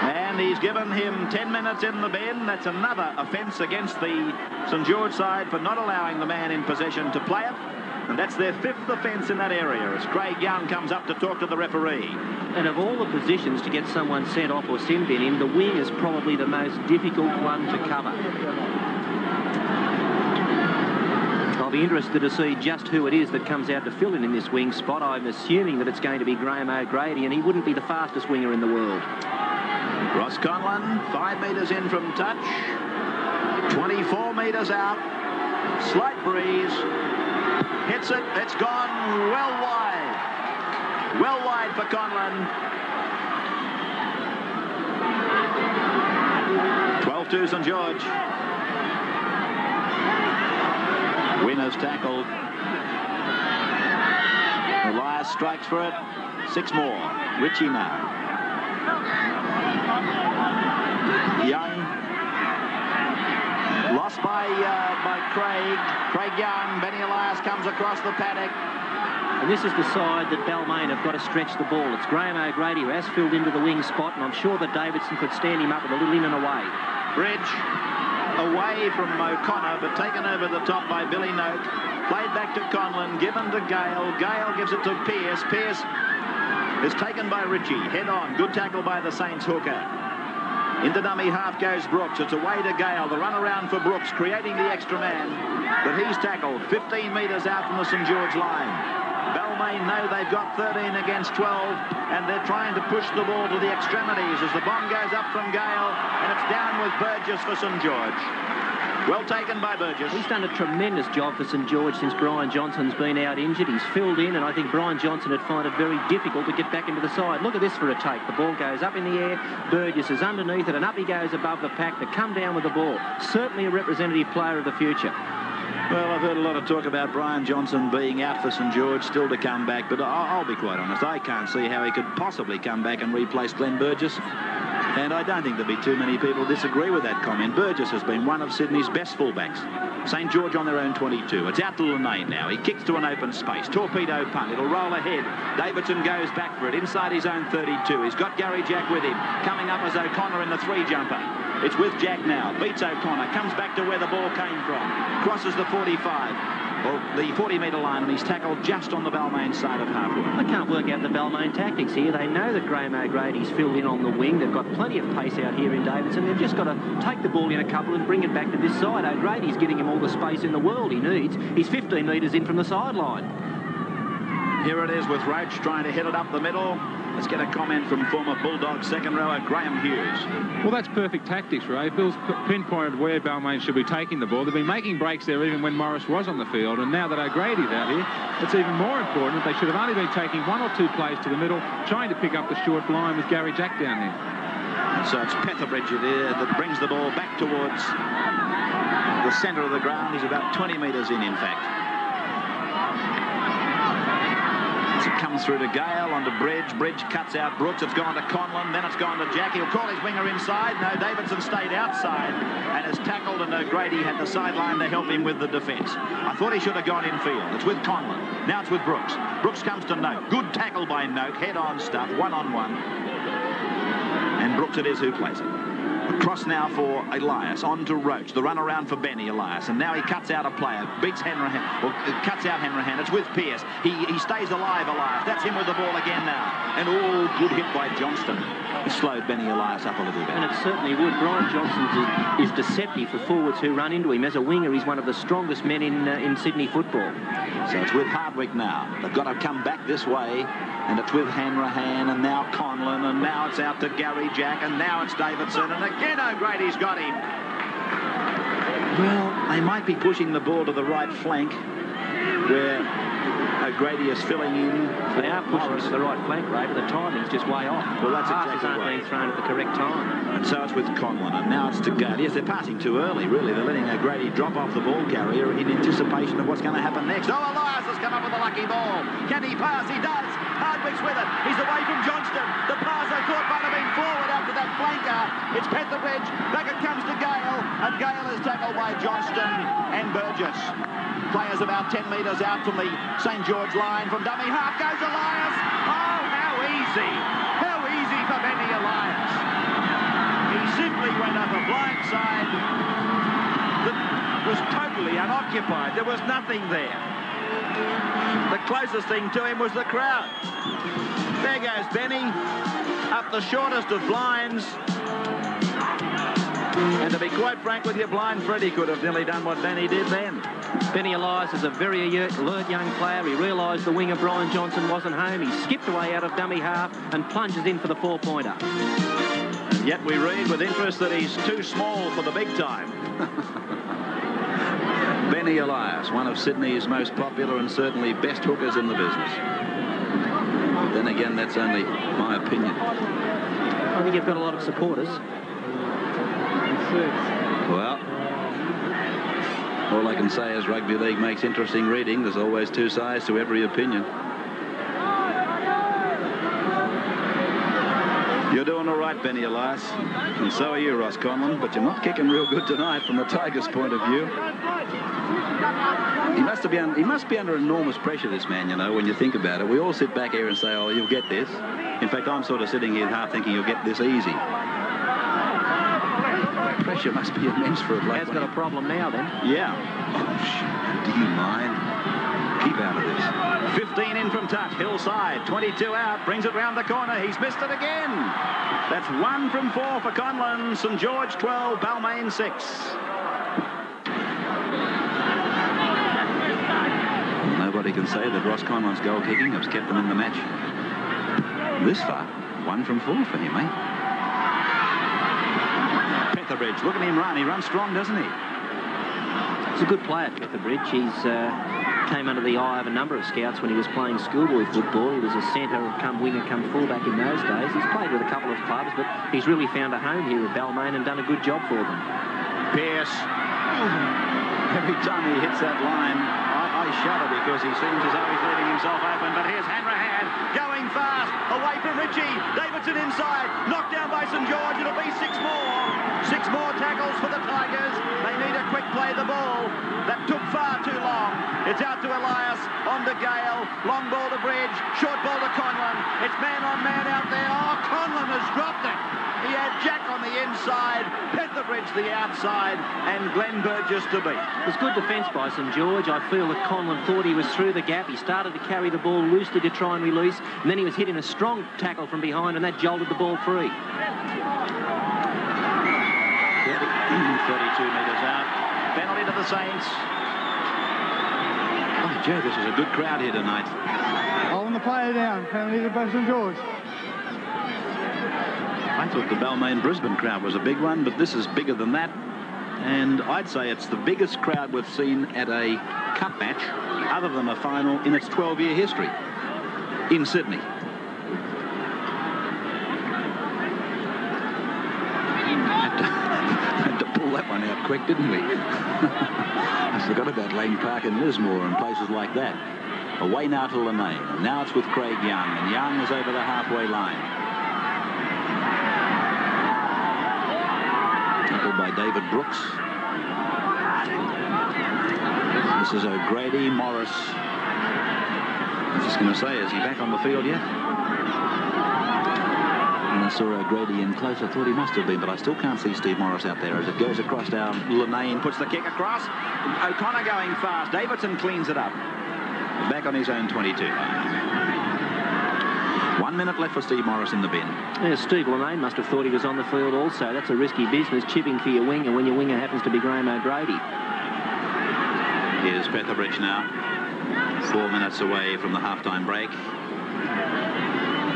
Speaker 1: And he's given him 10 minutes in the bin. That's another offence against the St George side for not allowing the man in possession to play it. And that's their 5th offence in that area as Craig Young comes up to talk to the referee.
Speaker 2: And of all the positions to get someone sent off or sin bin in, the wing is probably the most difficult one to cover. I'll be interested to see just who it is that comes out to fill in this wing spot. I'm assuming that it's going to be Graham O'Grady, and he wouldn't be the fastest winger in the world.
Speaker 1: Ross Conlon, 5 metres in from touch. 24 metres out. Slight breeze. Hits it. It's gone well wide. Well wide for Conlon. 12-2 St George. Winners tackled. Elias strikes for it. 6 more. Ritchie now. Young. Lost by Craig. Craig Young. Benny Elias comes across the paddock.
Speaker 2: And this is the side that Balmain have got to stretch the ball. It's Graham O'Grady who has filled into the wing spot, and I'm sure that Davidson could stand him up with a little in and away.
Speaker 1: Bridge away from O'Connor, but taken over the top by Billy Noak. Played back to Conlon, given to Gale. Gale gives it to Pearce. Pearce is taken by Ritchie. Head on. Good tackle by the Saints hooker. Into dummy half goes Brooks. It's away to Gale. The run around for Brooks, creating the extra man. But he's tackled 15 metres out from the St George line. Balmain know they've got 13 against 12, and they're trying to push the ball to the extremities as the bomb goes up from Gale, and it's down with Burgess for St George. Well taken by Burgess.
Speaker 2: He's done a tremendous job for St George since Brian Johnson's been out injured. He's filled in, and I think Brian Johnson would find it very difficult to get back into the side. Look at this for a take. The ball goes up in the air. Burgess is underneath it, and up he goes above the pack to come down with the ball. Certainly a representative player of the future.
Speaker 1: Well, I've heard a lot of talk about Brian Johnson being out for St George, still to come back, but I'll be quite honest. I can't see how he could possibly come back and replace Glenn Burgess. And I don't think there'll be too many people disagree with that comment. Burgess has been one of Sydney's best fullbacks. St George on their own 22. It's out to Linnaeus now. He kicks to an open space. Torpedo punt. It'll roll ahead. Davidson goes back for it inside his own 32. He's got Gary Jack with him. Coming up as O'Connor in the 3-jumper. It's with Jack now. Beats O'Connor. Comes back to where the ball came from. Crosses the 45. Well, the 40-metre line, and he's tackled just on the Balmain side of halfway.
Speaker 2: I can't work out the Balmain tactics here. They know that Graham O'Grady's filled in on the wing. They've got plenty of pace out here in Davidson. They've just got to take the ball in a couple and bring it back to this side. O'Grady's getting him all the space in the world he needs. He's 15 metres in from the sideline.
Speaker 1: Here it is with Roach trying to hit it up the middle. Let's get a comment from former Bulldog second rower Graham Hughes.
Speaker 3: Well, that's perfect tactics, Ray. Bill's pinpointed where Balmain should be taking the ball. They've been making breaks there even when Morris was on the field, and now that O'Grady's out here, it's even more important that they should have only been taking 1 or 2 plays to the middle, trying to pick up the short line with Gary Jack down there.
Speaker 1: So it's Petherbridge that brings the ball back towards the centre of the ground. He's about 20 metres in fact. It comes through to Gale, onto Bridge. Bridge cuts out Brooks. It's gone to Conlon. Then it's gone to Jack. He'll call his winger inside. No, Davidson stayed outside and is tackled, and O'Grady had the sideline to help him with the defence. I thought he should have gone in field. It's with Conlon. Now it's with Brooks. Brooks comes to Noak. Good tackle by Noak. Head-on stuff. 1-on-1. And Brooks it is who plays it. Across now for Elias, on to Roach. The run around for Benny Elias. And now he cuts out a player. Beats Hanrahan. Well, cuts out Hanrahan. It's with Pearce. He stays alive, Elias. That's him with the ball again now. And good hit by Johnston. It slowed Benny Elias up a little bit.
Speaker 2: And it certainly would. Brian Johnston is deceptive for forwards who run into him. As a winger, he's one of the strongest men in Sydney football.
Speaker 1: So it's with Hardwick now. They've got to come back this way. And it's with Hanrahan, and now Conlon, and now it's out to Gary Jack, and now it's Davidson, and again O'Grady's got him. Well, they might be pushing the ball to the right flank, where O'Grady is filling in.
Speaker 2: They are pushing it to the right flank, Ray, but the timing's just way off.
Speaker 1: Well, that's exactly
Speaker 2: right. Being thrown at the correct time.
Speaker 1: And so it's with Conlon, and now it's to Gale. Yes, they're passing too early, really. They're letting O'Grady drop off the ball carrier in anticipation of what's going to happen next. Oh, Elias has come up with a lucky ball. Can he pass? He does. Hardwick's with it. He's away from Johnston. The pass I thought might have been forward out to that flanker. It's Petherbridge. Back it comes to Gale, and Gale is tackled by Johnston and Burgess. Players about 10 metres out from the St George line. From dummy half goes Elias. Oh, how easy. How easy for Benny Elias. He simply went up a blind side that was totally unoccupied. There was nothing there. The closest thing to him was the crowd. There goes Benny, up the shortest of blinds. And to be quite frank with you, Blind Freddie could have nearly done what Benny did then.
Speaker 2: Benny Elias is a very alert young player. He realised the winger Brian Johnson wasn't home. He skipped away out of dummy half and plunges in for the 4-pointer.
Speaker 1: And yet we read with interest that he's too small for the big time. Benny Elias, one of Sydney's most popular and certainly best hookers in the business. Then again, that's only my opinion.
Speaker 2: I think you've got a lot of supporters.
Speaker 1: Well, all I can say is rugby league makes interesting reading. There's always two sides to every opinion. You're doing all right, Benny Elias, and so are you, Ross Conlon, but you're not kicking real good tonight from the Tigers' point of view. He must be under enormous pressure, this man, you know, when you think about it. We all sit back here and say, oh, you'll get this. In fact, I'm sort of sitting here half thinking you'll get this easy. Pressure must be immense for a bloke.
Speaker 2: Has got a problem now, then.
Speaker 1: Yeah. Oh, do you mind? Keep out of this. 15 in from touch. Hillside. 22 out. Brings it round the corner. He's missed it again. That's 1 from 4 for Conlon. St George 12. Balmain 6. Nobody can say that Ross Conlon's goal kicking has kept them in the match this far. 1 from 4 for him, eh? Petherbridge, look at him run. He runs strong, doesn't he?
Speaker 2: He's a good player, Petherbridge. He's came under the eye of a number of scouts when he was playing schoolboy football. He was a centre, come winger, come fullback in those days. He's played with a couple of clubs, but he's really found a home here at Balmain and done a good job for them.
Speaker 1: Pearce. Every time he hits that line, I shudder because he seems as though he's leaving himself open. But here's Hanrahan going fast away from Ritchie. Davidson inside, knocked down by St George. It'll be 6 more. 6 more tackles for the Tigers. They need a quick play the ball. That took far too long. It's out to Elias, on to Gale. Long ball to Bridge. Short ball to Conlon. It's man on man out there. Oh, Conlon has dropped it. He had Jack on the inside, Petherbridge the outside, and Glenn Burgess to beat.
Speaker 2: It was good defence by St George. I feel that Conlon thought he was through the gap. He started to carry the ball loosely to try and release, and then he was hit in a strong tackle from behind, and that jolted the ball free.
Speaker 1: 32 metres out. Penalty to the Saints. Oh, Joe, this is a good crowd here tonight.
Speaker 6: Holding the player down. Penalty to St George.
Speaker 1: I thought the Balmain Brisbane crowd was a big one, but this is bigger than that. And I'd say it's the biggest crowd we've seen at a cup match, other than a final, in its 12-year history in Sydney. Had to pull that one out quick, didn't we? I forgot about Lang Park and Lismore and places like that. Away now to Lanane. Now it's with Craig Young, and Young is over the halfway line. By David Brooks. This is O'Grady, Morris. I was just going to say, is he back on the field yet? And I saw O'Grady in close. I thought he must have been, but I still can't see Steve Morris out there as it goes across down. Lanane puts the kick across. O'Connor going fast. Davidson cleans it up. Back on his own 22. 1 minute left for Steve Morris in the bin.
Speaker 2: Yeah, Steve Balmain must have thought he was on the field also. That's a risky business, chipping for your winger when your winger happens to be Graham O'Grady.
Speaker 1: Here's Petherbridge now. 4 minutes away from the halftime break.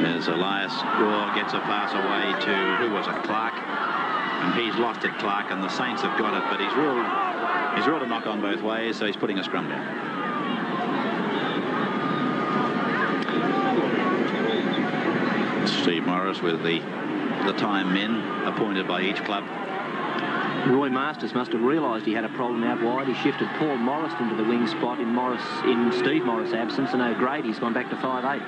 Speaker 1: As Elias Gore gets a pass away to, who was it, Clark? And he's lost it, Clark, and the Saints have got it, but he's ruled a knock on both ways, so he's putting a scrum down. Steve Morris with the time men appointed by each club.
Speaker 2: Roy Masters must have realised he had a problem out wide. He shifted Paul Morris into the wing spot in Steve Morris' absence, and O'Grady's gone back to 5'8".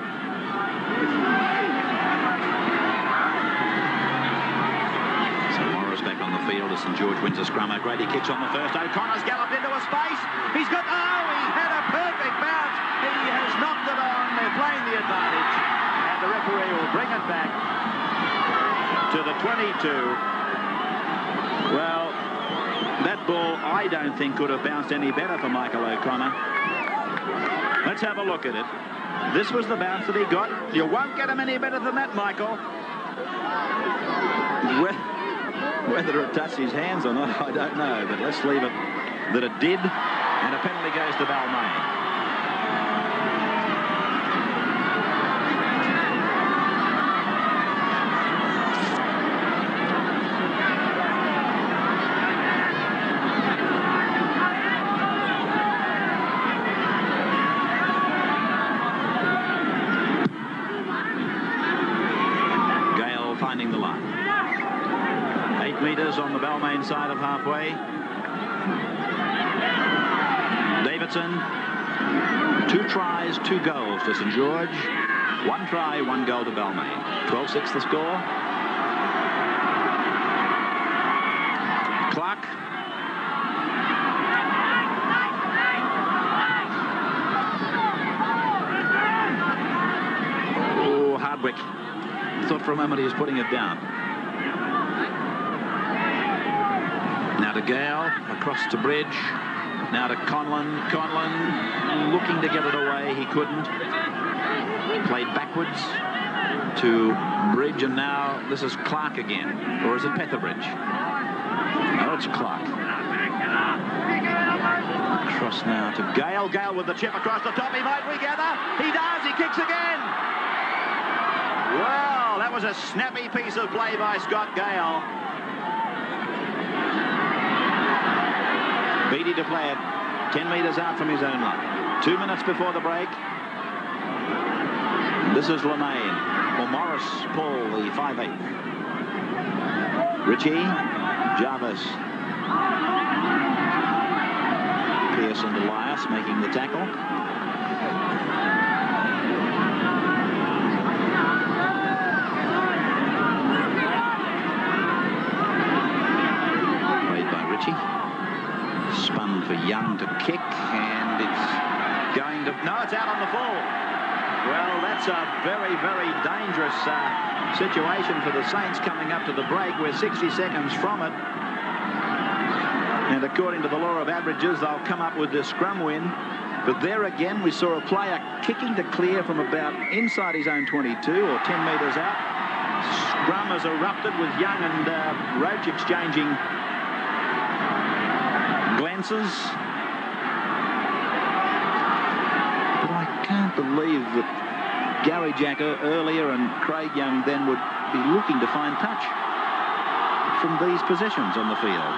Speaker 1: So Morris back on the field as St George wins a scrum. O'Grady kicks on the first. O'Connor's galloped into a space. He's got, he had a perfect bounce. He has knocked it on. They're playing the advantage. The referee will bring it back to the 22. Well, that ball, I don't think, could have bounced any better for Michael O'Connor. Let's have a look at it. This was the bounce that he got. You won't get him any better than that, Michael. Whether it touched his hands or not, I don't know, but let's leave it that it did, and a penalty goes to Balmain. Finding the line. 8 metres on the Balmain side of halfway. Davidson, 2 tries, 2 goals to St George. 1 try, 1 goal to Balmain. 12-6 the score. Clark. Oh, Hardwick. Thought for a moment he was putting it down. Now to Gale, across to Bridge. Now to Conlon. Conlon looking to get it away. He couldn't. Played backwards to Bridge, and now this is Clark again. Or is it Petherbridge? No, it's Clark. Across now to Gale. Gale with the chip across the top. He might regather. He does. He kicks again. Well, that was a snappy piece of play by Scott Gale. Beatty to play it 10 metres out from his own line. 2 minutes before the break. This is Lanane. Or Morris Paul, the 5'8". Ritchie, Jarvis. Pearce and Elias making the tackle. Young to kick, and it's going to... No, it's out on the full. Well, that's a very, very dangerous situation for the Saints coming up to the break. We're 60 seconds from it. And according to the law of averages, they'll come up with the scrum win. But there again, we saw a player kicking to clear from about inside his own 22 or 10 metres out. Scrum has erupted with Young and Roach exchanging glances. But I can't believe that Gary Jack earlier and Craig Young then would be looking to find touch from these positions on the field.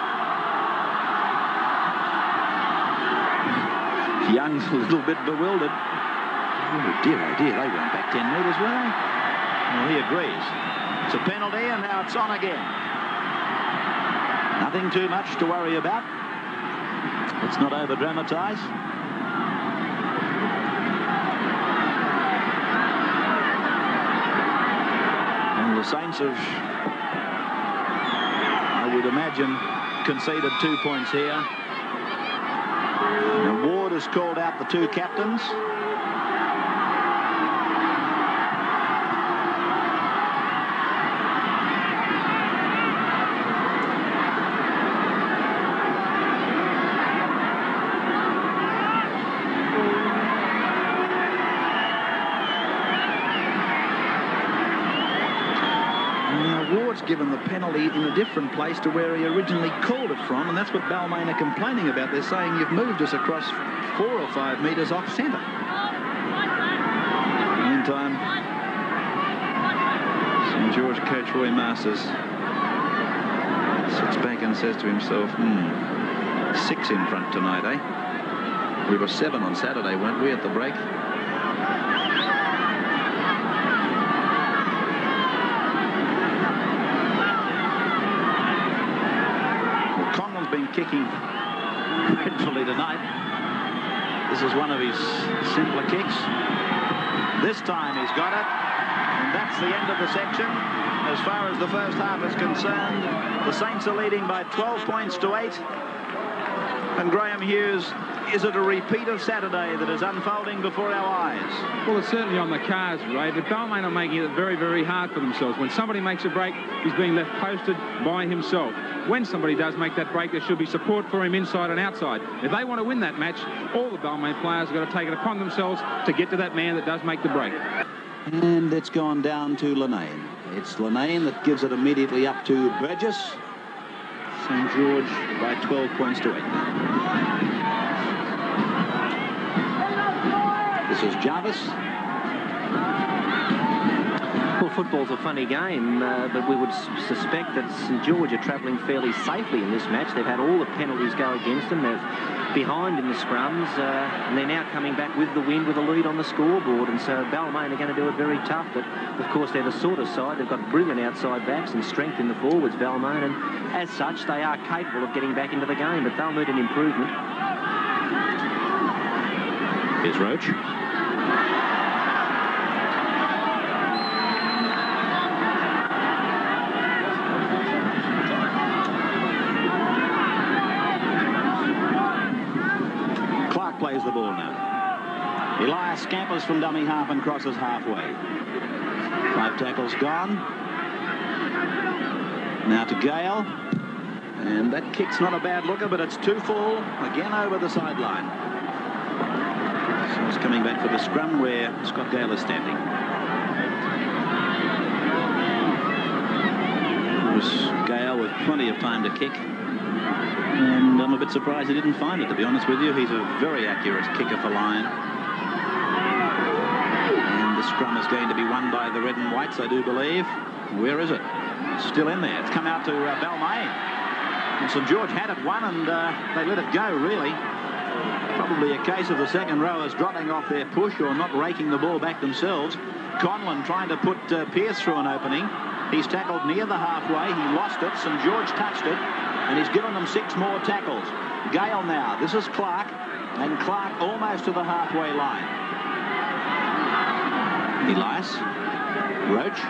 Speaker 1: Young's a little bit bewildered. Oh dear, they went back 10 metres, were they? Well, he agrees. It's a penalty, and now it's on again. Nothing too much to worry about. Let's not over-dramatise. And the Saints have, I would imagine, conceded 2 points here. Now, Ward has called out the two captains. Given the penalty in a different place to where he originally called it from, and that's what Balmain are complaining about. They're saying you've moved us across 4 or 5 metres off centre. Meantime, St George coach Roy Masters sits back and says to himself, 6 in front tonight, eh? We were 7 on Saturday, weren't we, at the break? Been kicking dreadfully tonight. This is one of his simpler kicks. This time he's got it, and that's the end of the section. As far as the first half is concerned, the Saints are leading by 12 points to 8. And Graham Hughes, is it a repeat of Saturday that is unfolding before our eyes?
Speaker 3: Well, it's certainly on the cards, Ray, but Balmain are making it very, very hard for themselves. When somebody makes a break, he's being left posted by himself. When somebody does make that break, there should be support for him inside and outside. If they want to win that match, all the Balmain players have got to take it upon themselves to get to that man that does make the break.
Speaker 1: And it's gone down to Linane. It's Linane that gives it immediately up to Burgess. St George by 12 points to 8 now. This is Jarvis.
Speaker 2: Well, football's a funny game, but we would suspect that St George are travelling fairly safely in this match. They've had all the penalties go against them. They're behind in the scrums, and they're now coming back with the win with a lead on the scoreboard. And so Balmain are going to do it very tough. But, of course, they're the sort of side. They've got brilliant outside backs and strength in the forwards, Balmain. And as such, they are capable of getting back into the game, but they'll need an improvement.
Speaker 1: Here's Roach. Plays the ball now. Elias scampers from dummy half and crosses halfway. 5 tackles gone. Now to Gale. And that kick's not a bad looker, but it's too full. Again over the sideline. So it's coming back for the scrum where Scott Gale is standing. It was Gale with plenty of time to kick. And I'm a bit surprised he didn't find it, to be honest with you. He's a very accurate kicker for Lyon. And the scrum is going to be won by the red and whites, I do believe. Where is it? It's still in there. It's come out to Balmain. And St George had it won, and they let it go, really. Probably a case of the second rowers dropping off their push or not raking the ball back themselves. Conlon trying to put Pearce through an opening. He's tackled near the halfway. He lost it. St George touched it. And he's given them 6 more tackles. Gale now. This is Clark. And Clark almost to the halfway line. Elias. Roach.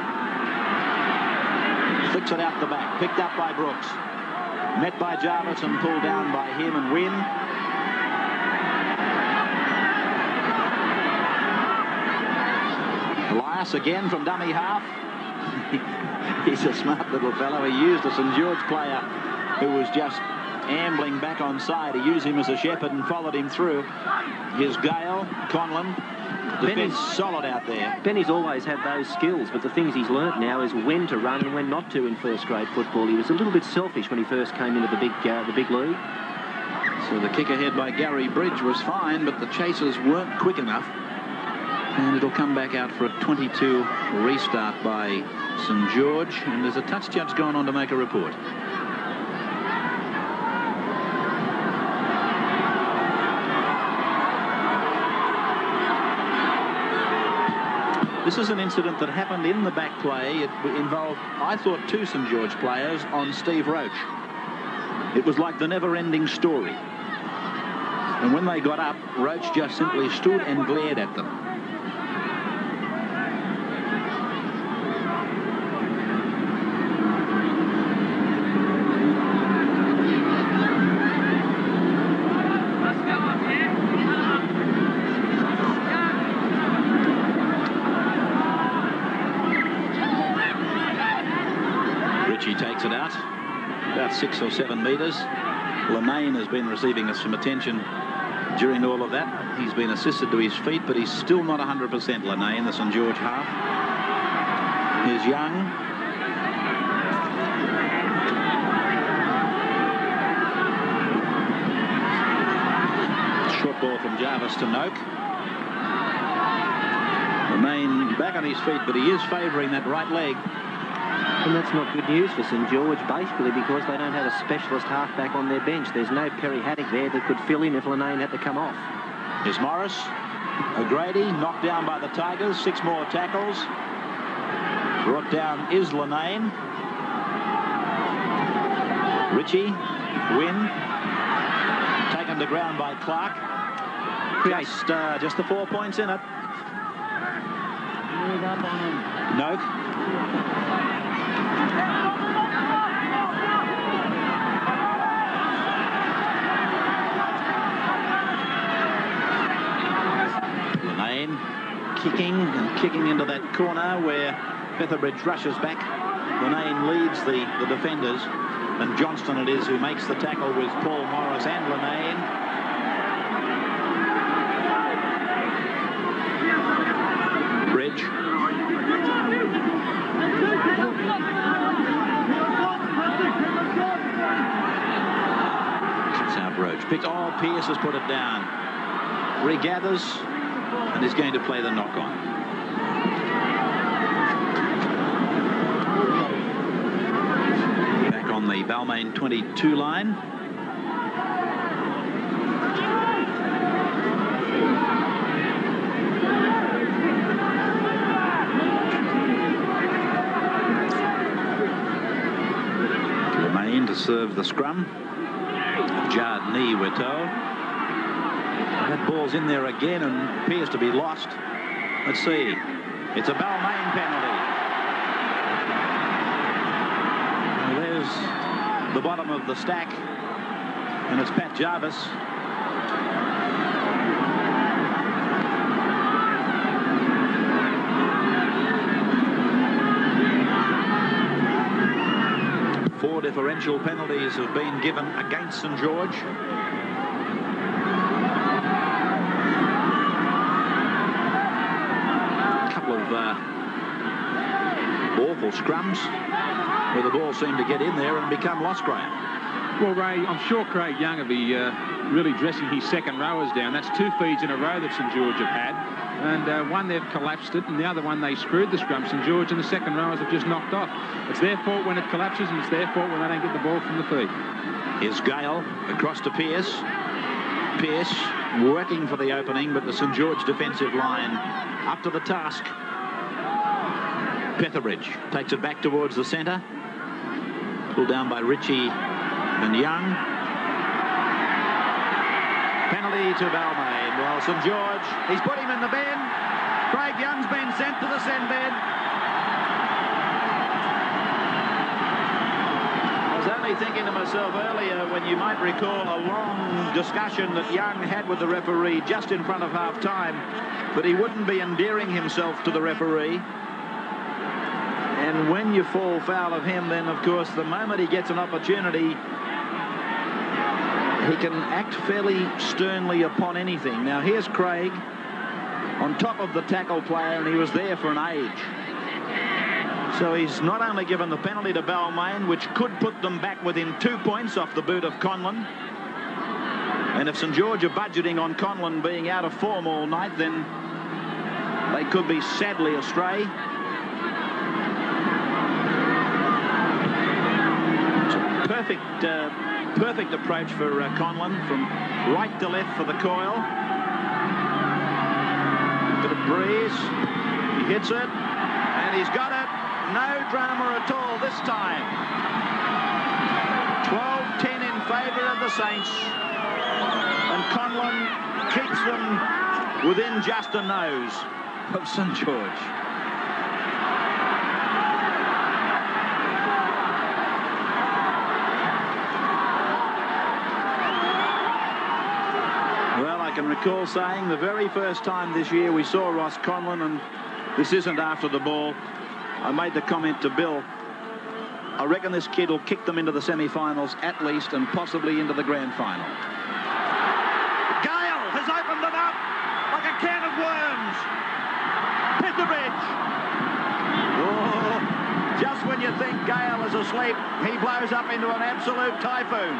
Speaker 1: Flicks it out the back. Picked up by Brooks. Met by Jarvis and pulled down by him and Wynn. Elias again from dummy half. He's a smart little fellow. He used a St George player who was just ambling back on side. He used him as a shepherd and followed him through. Here's Gale, Conlon. Defence solid out there.
Speaker 2: Benny's always had those skills, but the things he's learnt now is when to run and when not to in first-grade football. He was a little bit selfish when he first came into the big league.
Speaker 1: So the kick ahead by Gary Bridge was fine, but the chasers weren't quick enough. And it'll come back out for a 22 restart by St George. And there's a touch judge going on to make a report. This is an incident that happened in the back play. It involved, I thought, 2 St George players on Steve Roach. It was like the never-ending story. And when they got up, Roach just simply stood and glared at them. Takes it out about 6 or 7 metres. Balmain has been receiving some attention during all of that. He's been assisted to his feet, but he's still not 100%. Balmain, the St George half. Here's Young. Short ball from Jarvis to Noak. Balmain back on his feet, but he is favouring that right leg.
Speaker 2: And that's not good news for St George, basically, because they don't have a specialist halfback on their bench. There's no Perry Haddock there that could fill in if Lanane had to come off.
Speaker 1: Here's Morris. O'Grady knocked down by the Tigers. 6 more tackles. Brought down is Lanane. Ritchie. Wynn. Taken to ground by Clark. Just the 4 points in it. Noak. Lanane kicking into that corner where Featherbridge rushes back. Lanane leads the defenders, and Johnston it is who makes the tackle with Paul Morris and Lanane. Bridge. Cuts out Roach. Picked. Oh, Pearce has put it down. Regathers and is going to play the knock-on. Back on the Balmain 22 line. Balmain to serve the scrum. Jarred knee, we're told. That ball's in there again and appears to be lost. Let's see. It's a Balmain penalty. Well, there's the bottom of the stack, and it's Pat Jarvis. Four differential penalties have been given against St George. Awful scrums where the ball seemed to get in there and become lost, Graham.
Speaker 3: Well, Ray, I'm sure Craig Young will be really dressing his second rowers down. That's 2 feeds in a row that St George have had. And one, they've collapsed it, and the other one, they screwed the scrum. St George and the second rowers have just knocked off. It's their fault when it collapses, and it's their fault when they don't get the ball from the feed. Here's Gale across to Pearce. Pearce working for the opening, but the St George defensive line up to the task. Featherbridge takes it back towards the centre. Pulled down by Ritchie and Young. Penalty to Balmain. Well, St George, he's put him in the bin. Craig Young's been sent to the send bin.
Speaker 1: was only thinking to myself earlier, when you might recall a long discussion that Young had with the referee just in front of half-time, but he wouldn't be endearing himself to the referee. And when you fall foul of him, then, of course, the moment he gets an opportunity, he can act fairly sternly upon anything. Now, here's Craig on top of the tackle player, and he was there for an age. So he's not only given the penalty to Balmain, which could put them back within 2 points off the boot of Conlon. And if St George are budgeting on Conlon being out of form all night, then they could be sadly astray. It's a perfect approach for Conlon, from right to left for the coil. Bit of breeze. He hits it, and he's got it. No drama at all this time. 12-10 in favour of the Saints. And Conlon keeps them within just a nose of St George. Well, I can recall saying the very first time this year we saw Ross Conlon, and this isn't after the ball, I made the comment to Bill, I reckon this kid will kick them into the semi-finals at least, and possibly into the grand final. Gale has opened them up like a can of worms. Hit the bridge. Oh, just when you think Gale is asleep, he blows up into an absolute typhoon.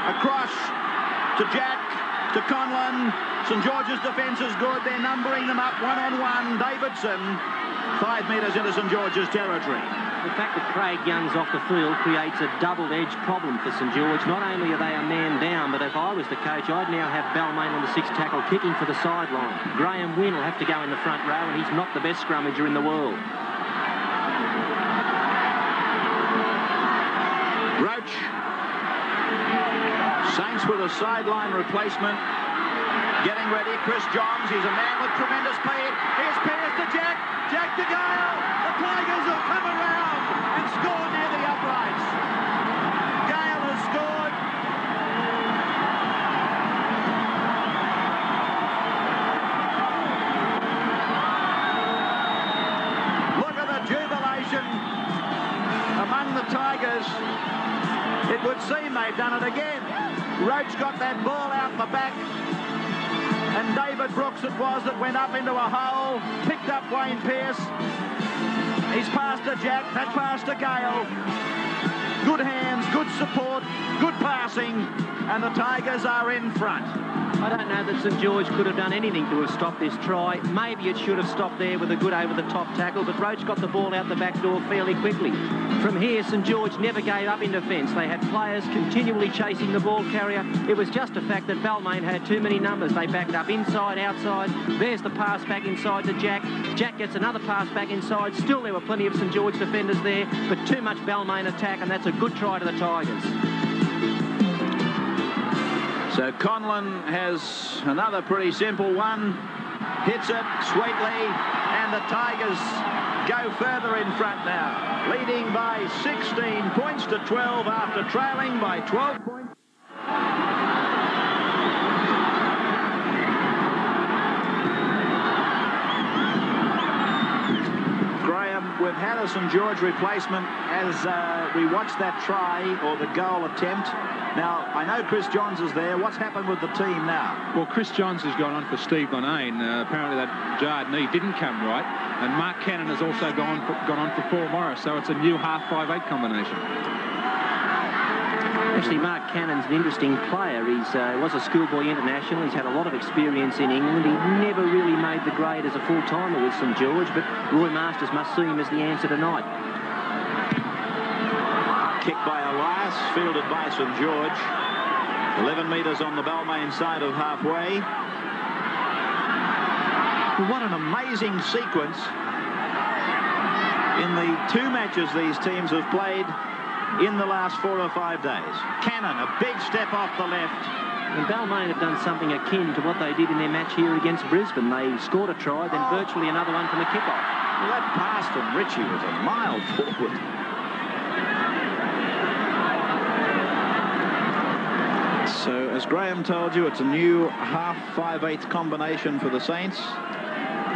Speaker 1: Across to Jack, to Conlon. St George's defence is good. They're numbering them up one-on-one. Davidson, 5 metres into St George's territory.
Speaker 2: The fact that Craig Young's off the field creates a double-edged problem for St George. Not only are they a man down, but if I was the coach, I'd now have Balmain on the 6th tackle kicking for the sideline. Graham Wynn will have to go in the front row, and he's not the best scrummager in the world.
Speaker 1: Roach. Saints with a sideline replacement. Getting ready, Chris Johns. He's a man with tremendous speed. Here's Pearce to Jack. Jack to Gale. The Tigers will come around and score near the uprights. Gale has scored. Look at the jubilation among the Tigers. It would seem they've done it again. Roach got that ball out the back, and David Brooks it was that went up into a hole, picked up Wayne Pearce. He's passed to Jack, that pass to Gale. Good hands, good support, good passing, and the Tigers are in front.
Speaker 2: I don't know that St George could have done anything to have stopped this try. Maybe it should have stopped there with a good over-the-top tackle, but Roach got the ball out the back door fairly quickly. From here, St George never gave up in defence. They had players continually chasing the ball carrier. It was just a fact that Balmain had too many numbers. They backed up inside, outside. There's the pass back inside to Jack. Jack gets another pass back inside. Still, there were plenty of St George defenders there, but too much Balmain attack, and that's a good try to the Tigers.
Speaker 1: So Conlon has another pretty simple one. Hits it sweetly, and the Tigers go further in front now, leading by 16 points to 12 after trailing by 12 points. Graham, we've had a St George replacement as we watch that try or the goal attempt. Now, I know Chris Johns is there. What's happened with the team now?
Speaker 3: Well, Chris Johns has gone on for Steve Balmain. Apparently that jarred knee didn't come right. And Mark Cannon has also gone on for Paul Morris. So it's a new half 5'8" combination.
Speaker 2: Actually, Mark Cannon's an interesting player. He was a schoolboy international. He's had a lot of experience in England. He never really made the grade as a full-timer with St George, but Roy Masters must see him as the answer tonight.
Speaker 1: Kick by Elias, fielded by St George. 11 metres on the Balmain side of halfway. What an amazing sequence in the 2 matches these teams have played in the last 4 or 5 days. Cannon, a big step off the left.
Speaker 2: And Balmain have done something akin to what they did in their match here against Brisbane. They scored a try, then virtually another one from the kickoff.
Speaker 1: Well, that pass from Ritchie was a mile forward. Graham told you it's a new half 5/8 combination for the Saints.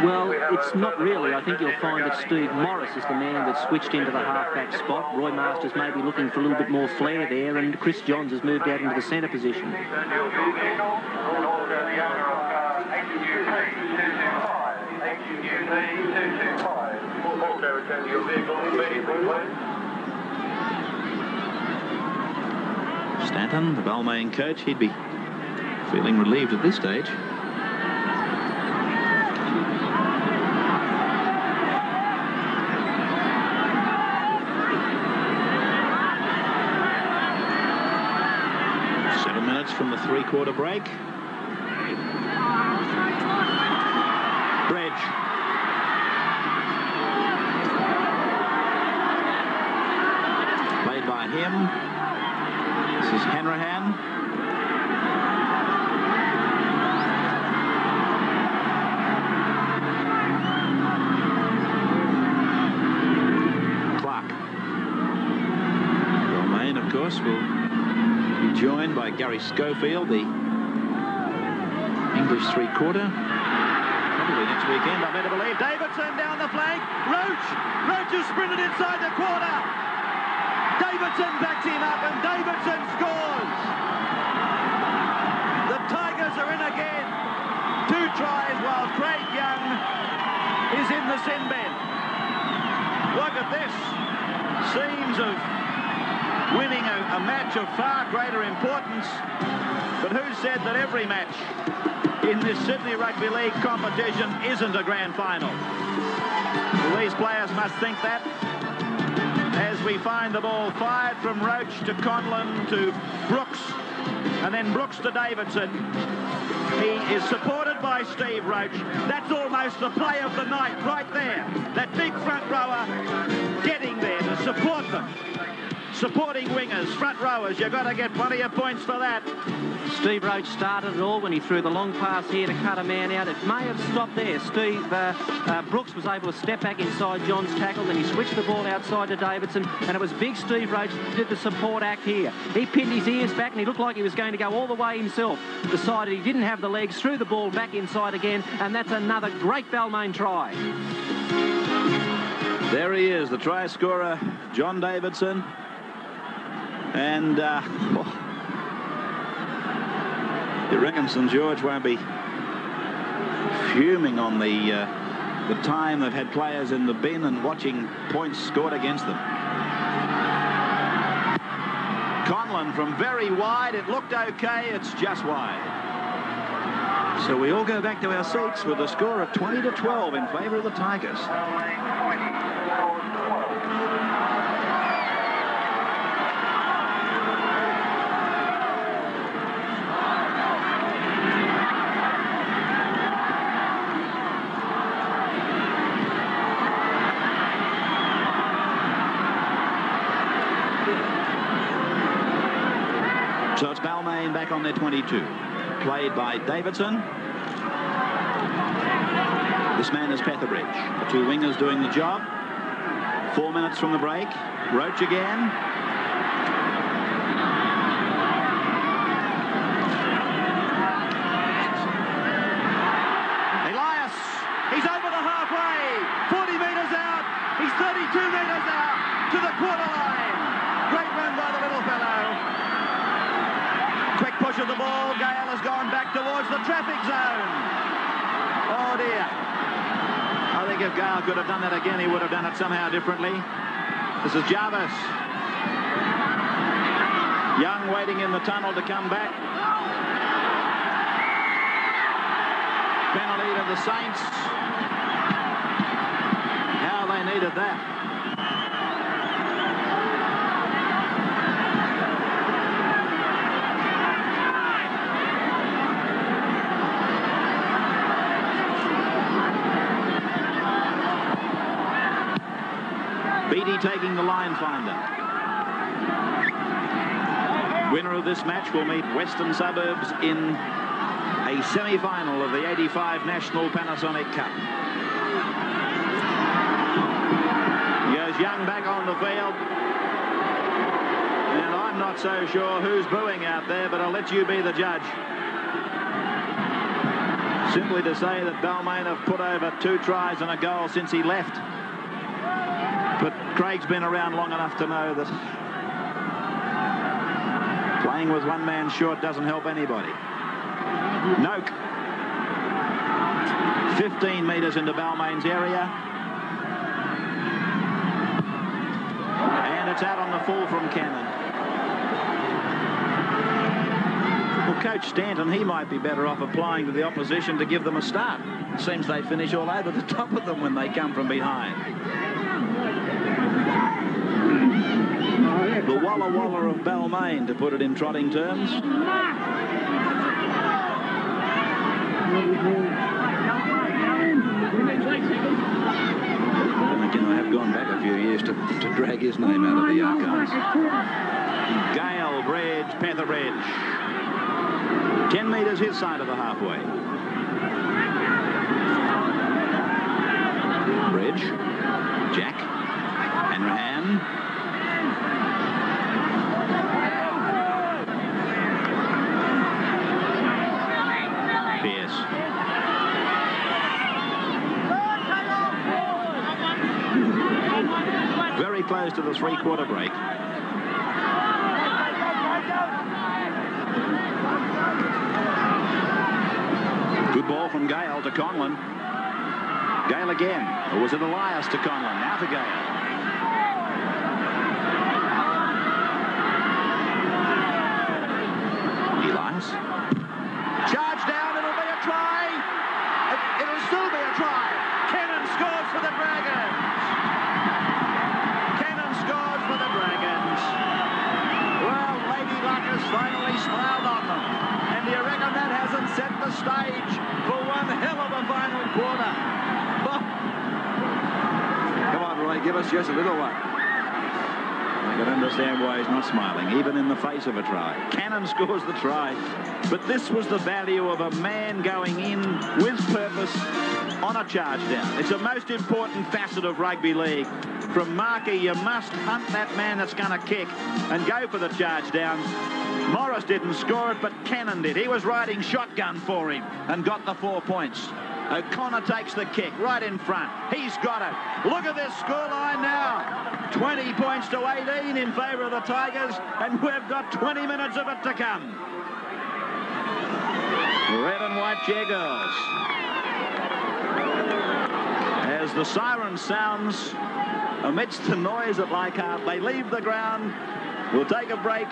Speaker 2: Well, it's not really. I think you'll find that Steve Morris is the man that switched into the half-back spot. Roy Masters may be looking for a little bit more flair there, and Chris Johns has moved out into the centre position.
Speaker 1: Stanton, the Balmain coach, he'd be feeling relieved at this stage. From the three-quarter break. Bridge. Played by him. This is Hanrahan. Clark. Balmain, of course, will joined by Gary Schofield, the English three-quarter. Probably next weekend, I better believe. Davidson down the flank. Roach has sprinted inside the quarter. Davidson backs him up, and Davidson scores. The Tigers are in again. 2 tries while Craig Young is in the sin bin. Look at this. Scenes of winning a match of far greater importance. But who said that every match in this Sydney Rugby League competition isn't a grand final? Well, these players must think that as we find the ball fired from Roach to Conlon to Brooks, and then Brooks to Davidson. He is supported by Steve Roach. That's almost the play of the night right there. That big front rower getting there to support them. Supporting wingers, front rowers, you've got to get plenty of points for that.
Speaker 2: Steve Roach started it all when he threw the long pass here to cut a man out. It may have stopped there. Brooks was able to step back inside John's tackle, then he switched the ball outside to Davidson, and it was big Steve Roach that did the support act here. He pinned his ears back, and he looked like he was going to go all the way himself. Decided he didn't have the legs, threw the ball back inside again, and that's another great Balmain try.
Speaker 1: There he is, the try scorer, John Davidson. And you reckon St George won't be fuming on the time they've had players in the bin and watching points scored against them. Conlon from very wide. It looked okay. It's just wide. So we all go back to our seats with a score of 20-12 in favour of the Tigers. So it's Balmain back on their 22. Played by Davidson. This man is Petherbridge. The 2 wingers doing the job. 4 minutes from the break. Roach again. Elias. He's over the halfway. 40 metres out. He's 32 metres out to the quarter line. Great run by the little fellow. Quick push of the ball. Gale has gone back towards the traffic zone. Oh dear. I think if Gale could have done that again, he would have done it somehow differently. This is Jarvis. Young waiting in the tunnel to come back. Penalty to the Saints. How they needed that. Beattie taking the line finder. Winner of this match will meet Western Suburbs in a semi-final of the 85 National Panasonic Cup. He goes Young back on the field. And I'm not not so sure who's booing out there, but I'll let you be the judge. Simply to say that Balmain have put over 2 tries and a goal since he left. But Craig's been around long enough to know that playing with one man short doesn't help anybody. Noak. 15 metres into Balmain's area. And it's out on the full from Cannon. Well, Coach Stanton, he might be better off applying to the opposition to give them a start. It seems they finish all over the top of them when they come from behind. The Walla Walla of Balmain, to put it in trotting terms. I have gone back a few years to drag his name out of the archives. Gale, Bridge, Petherbridge. 10 metres his side of the halfway. Bridge, Jack, Hanrahan. Pierce. Very close to the 3/4 break. Good ball from Gale to Conlon. Gale again. Or was it Elias to Conlon? Now to Gale. Elias. Charge down. It'll be a try. It'll still be a try. Cannon scores for the Dragons. Cannon scores for the Dragons. Well, Lady Luck has finally smiled on them. And do you reckon that hasn't set the stage for one hell of a final quarter? Oh. Come on, Roy, give us just a little one. I can understand why he's not smiling, even in the face of a try. Cannon scores the try, but this was the value of a man going in with purpose on a charge down. It's a most important facet of rugby league. From marker, you must hunt that man that's going to kick and go for the charge down. Morris didn't score it, but Cannon did. He was riding shotgun for him and got the 4 points. O'Connor takes the kick right in front. He's got it. Look at this scoreline now. 20 points to 18 in favour of the Tigers, and we've got 20 minutes of it to come. Red and white cheer girls. As the siren sounds amidst the noise at Leichhardt, they leave the ground. We'll take a break.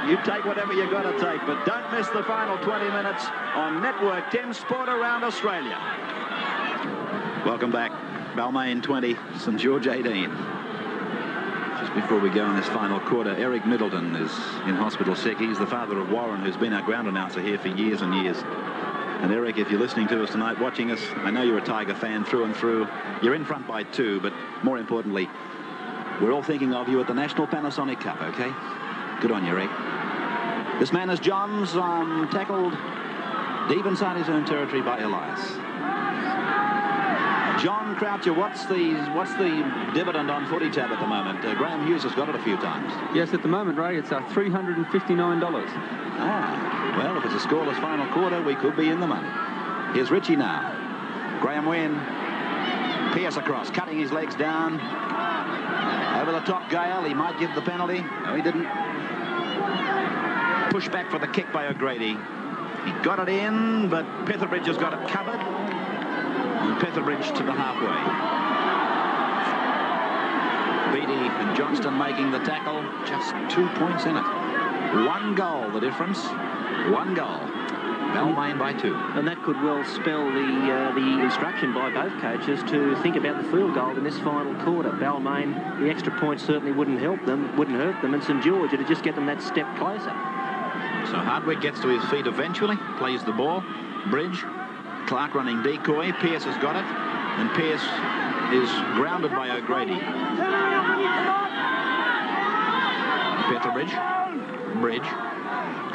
Speaker 1: You take whatever you got to take, but don't miss the final 20 minutes on Network 10 Sport around Australia. Welcome back. Balmain 20, St George 18. Just before we go on this final quarter, Eric Middleton is in hospital sick. He's the father of Warren, who's been our ground announcer here for years and years. And Eric, if you're listening to us tonight, watching us, I know you're a Tiger fan through and through. You're in front by 2, but more importantly, we're all thinking of you at the National Panasonic Cup, okay? Good on you, Rick. This man is Johns, tackled deep inside his own territory by Elias. John Croucher, what's the dividend on footy tab at the moment? Graham Hughes has got it a few times.
Speaker 5: Yes, at the moment, Ray, it's $359.
Speaker 1: Ah, well, if it's a scoreless final quarter, we could be in the money. Here's Richie now. Graham Wynn. Pierce across, cutting his legs down. Over the top, Gale. He might give the penalty. No, he didn't. Push back for the kick by O'Grady. He got it in, but Petherbridge has got it covered. And Petherbridge to the halfway. Beattie and Johnston making the tackle. Just 2 points in it. 1 goal, the difference. 1 goal. Balmain by 2.
Speaker 2: And that could well spell the instruction by both coaches to think about the field goal in this final quarter. Balmain, the extra point certainly wouldn't hurt them, and St George, it'd just get them that step closer.
Speaker 1: So Hardwick gets to his feet eventually, plays the ball. Bridge, Clark running decoy. Pierce has got it, and Pierce is grounded by O'Grady. Petherbridge, Bridge,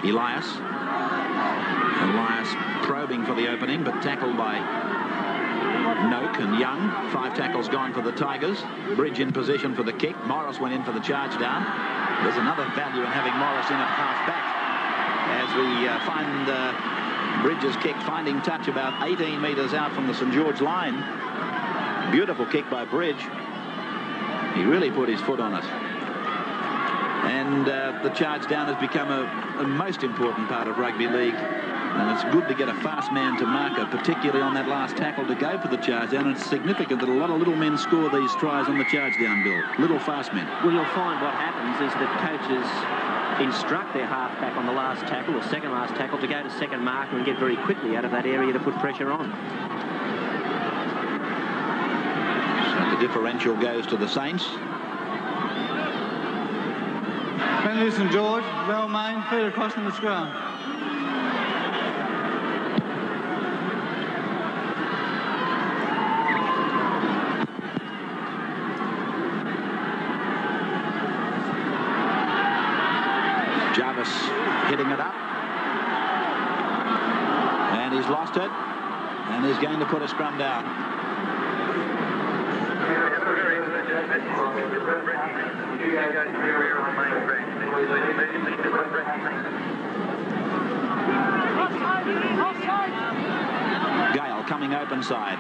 Speaker 1: Elias probing for the opening, but tackled by Noak and Young. 5 tackles gone for the Tigers. Bridge in position for the kick. Morris went in for the charge down. There's another value in having Morris in at half-back as we find Bridges' kick finding touch about 18 metres out from the St George line. Beautiful kick by Bridge. He really put his foot on it. And the charge down has become a most important part of rugby league. And it's good to get a fast man to marker, particularly on that last tackle, to go for the charge down. And it's significant that a lot of little men score these tries on the charge down, Bill. Little fast men.
Speaker 2: Well, you'll find what happens is that coaches instruct their halfback on the last tackle or second last tackle to go to second marker and get very quickly out of that area to put pressure on.
Speaker 1: So the differential goes to the Saints.
Speaker 6: Penalty St George, Balmain, feet across from the scrum.
Speaker 1: Jarvis hitting it up. And he's lost it. And he's going to put a scrum down. Gale coming open side.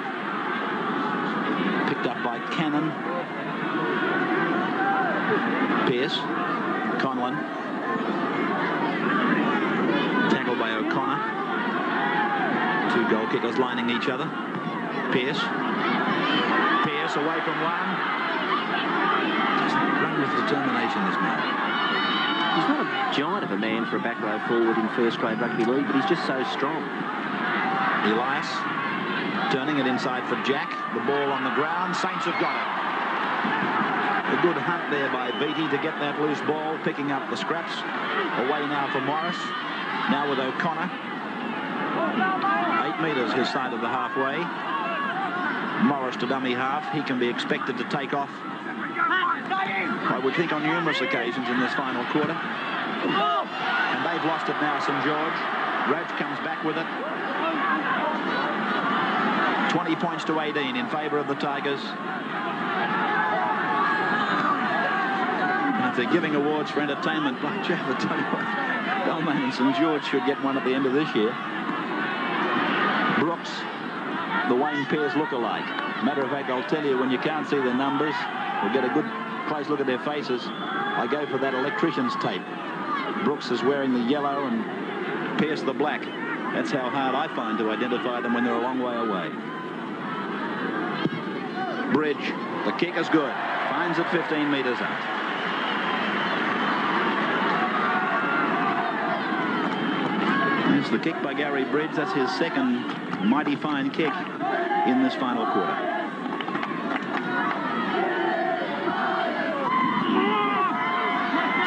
Speaker 1: Picked up by Cannon. Pearce. Conlon. Tackled by O'Connor. Two goal kickers lining each other. Pearce. Pearce away from one. Just run with determination, this man.
Speaker 2: He's not a giant of a man for a back row forward in first grade rugby league, but he's just so strong.
Speaker 1: Elias turning it inside for Jack. The ball on the ground. Saints have got it. A good hunt there by Beattie to get that loose ball, picking up the scraps. Away now for Morris. Now with O'Connor. 8 metres his side of the halfway. Morris to dummy half. He can be expected to take off, I would think, on numerous occasions in this final quarter. And they've lost it now, St George. Roach comes back with it. 20 points to 18 in favour of the Tigers. And if they're giving awards for entertainment, by Jeff, I tell you what, Balmain and St George should get one at the end of this year. Brooks, the Wayne Pearce look-alike. Matter of fact, I'll tell you, when you can't see their numbers or get a good close look at their faces, I go for that electrician's tape. Brooks is wearing the yellow and Pearce the black. That's how hard I find to identify them when they're a long way away. Bridge, the kick is good. Finds it 15 metres out. It's the kick by Gary Bridge. That's his second mighty fine kick in this final quarter.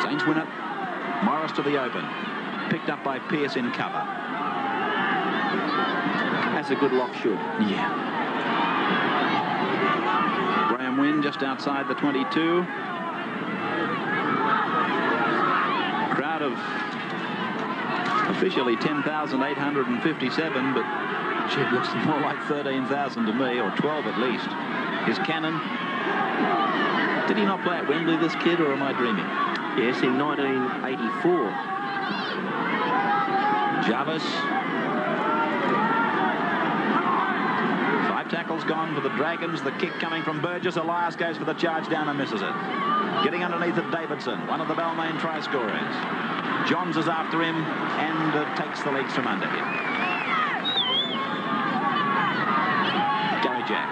Speaker 1: Saints win it. Morris to the open. Picked up by Pearce in cover.
Speaker 2: That's a good lock shoot.
Speaker 1: Yeah. Graham Wynn just outside the 22. Crowd of officially 10,857, but gee, it looks more like 13,000 to me, or 12 at least. Is Cannon. Did he not play at Wembley, this kid, or am I dreaming?
Speaker 2: Yes, in 1984.
Speaker 1: Jarvis. 5 tackles gone for the Dragons. The kick coming from Burgess. Elias goes for the charge down and misses it. Getting underneath it, Davidson, one of the Balmain try scorers. Johns is after him and takes the legs from under him. Gary Jack.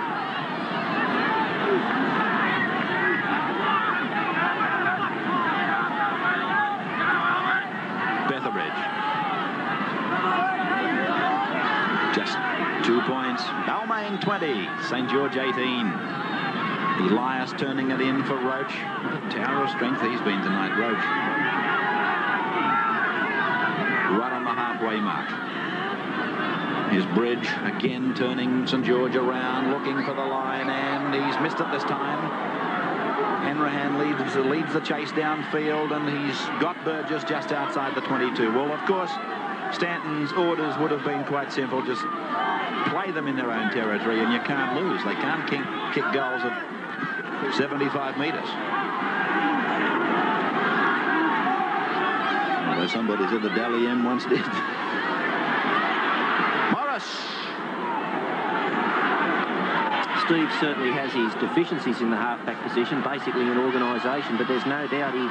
Speaker 1: Betherbridge. Just 2 points. Balmain 20. St George 18. Elias turning it in for Roach. What a tower of strength he's been tonight, Roach. Right on the halfway mark. Here's Bridge again turning St George around, looking for the line, and he's missed it this time. Hanrahan leads the chase downfield, and he's got Burgess just outside the 22. Well, of course, Stanton's orders would have been quite simple. Just play them in their own territory, and you can't lose. They can't kick goals of 75 metres. So somebody said the Dally M once did. Morris.
Speaker 2: Steve certainly has his deficiencies in the halfback position, basically in organisation, but there's no doubt he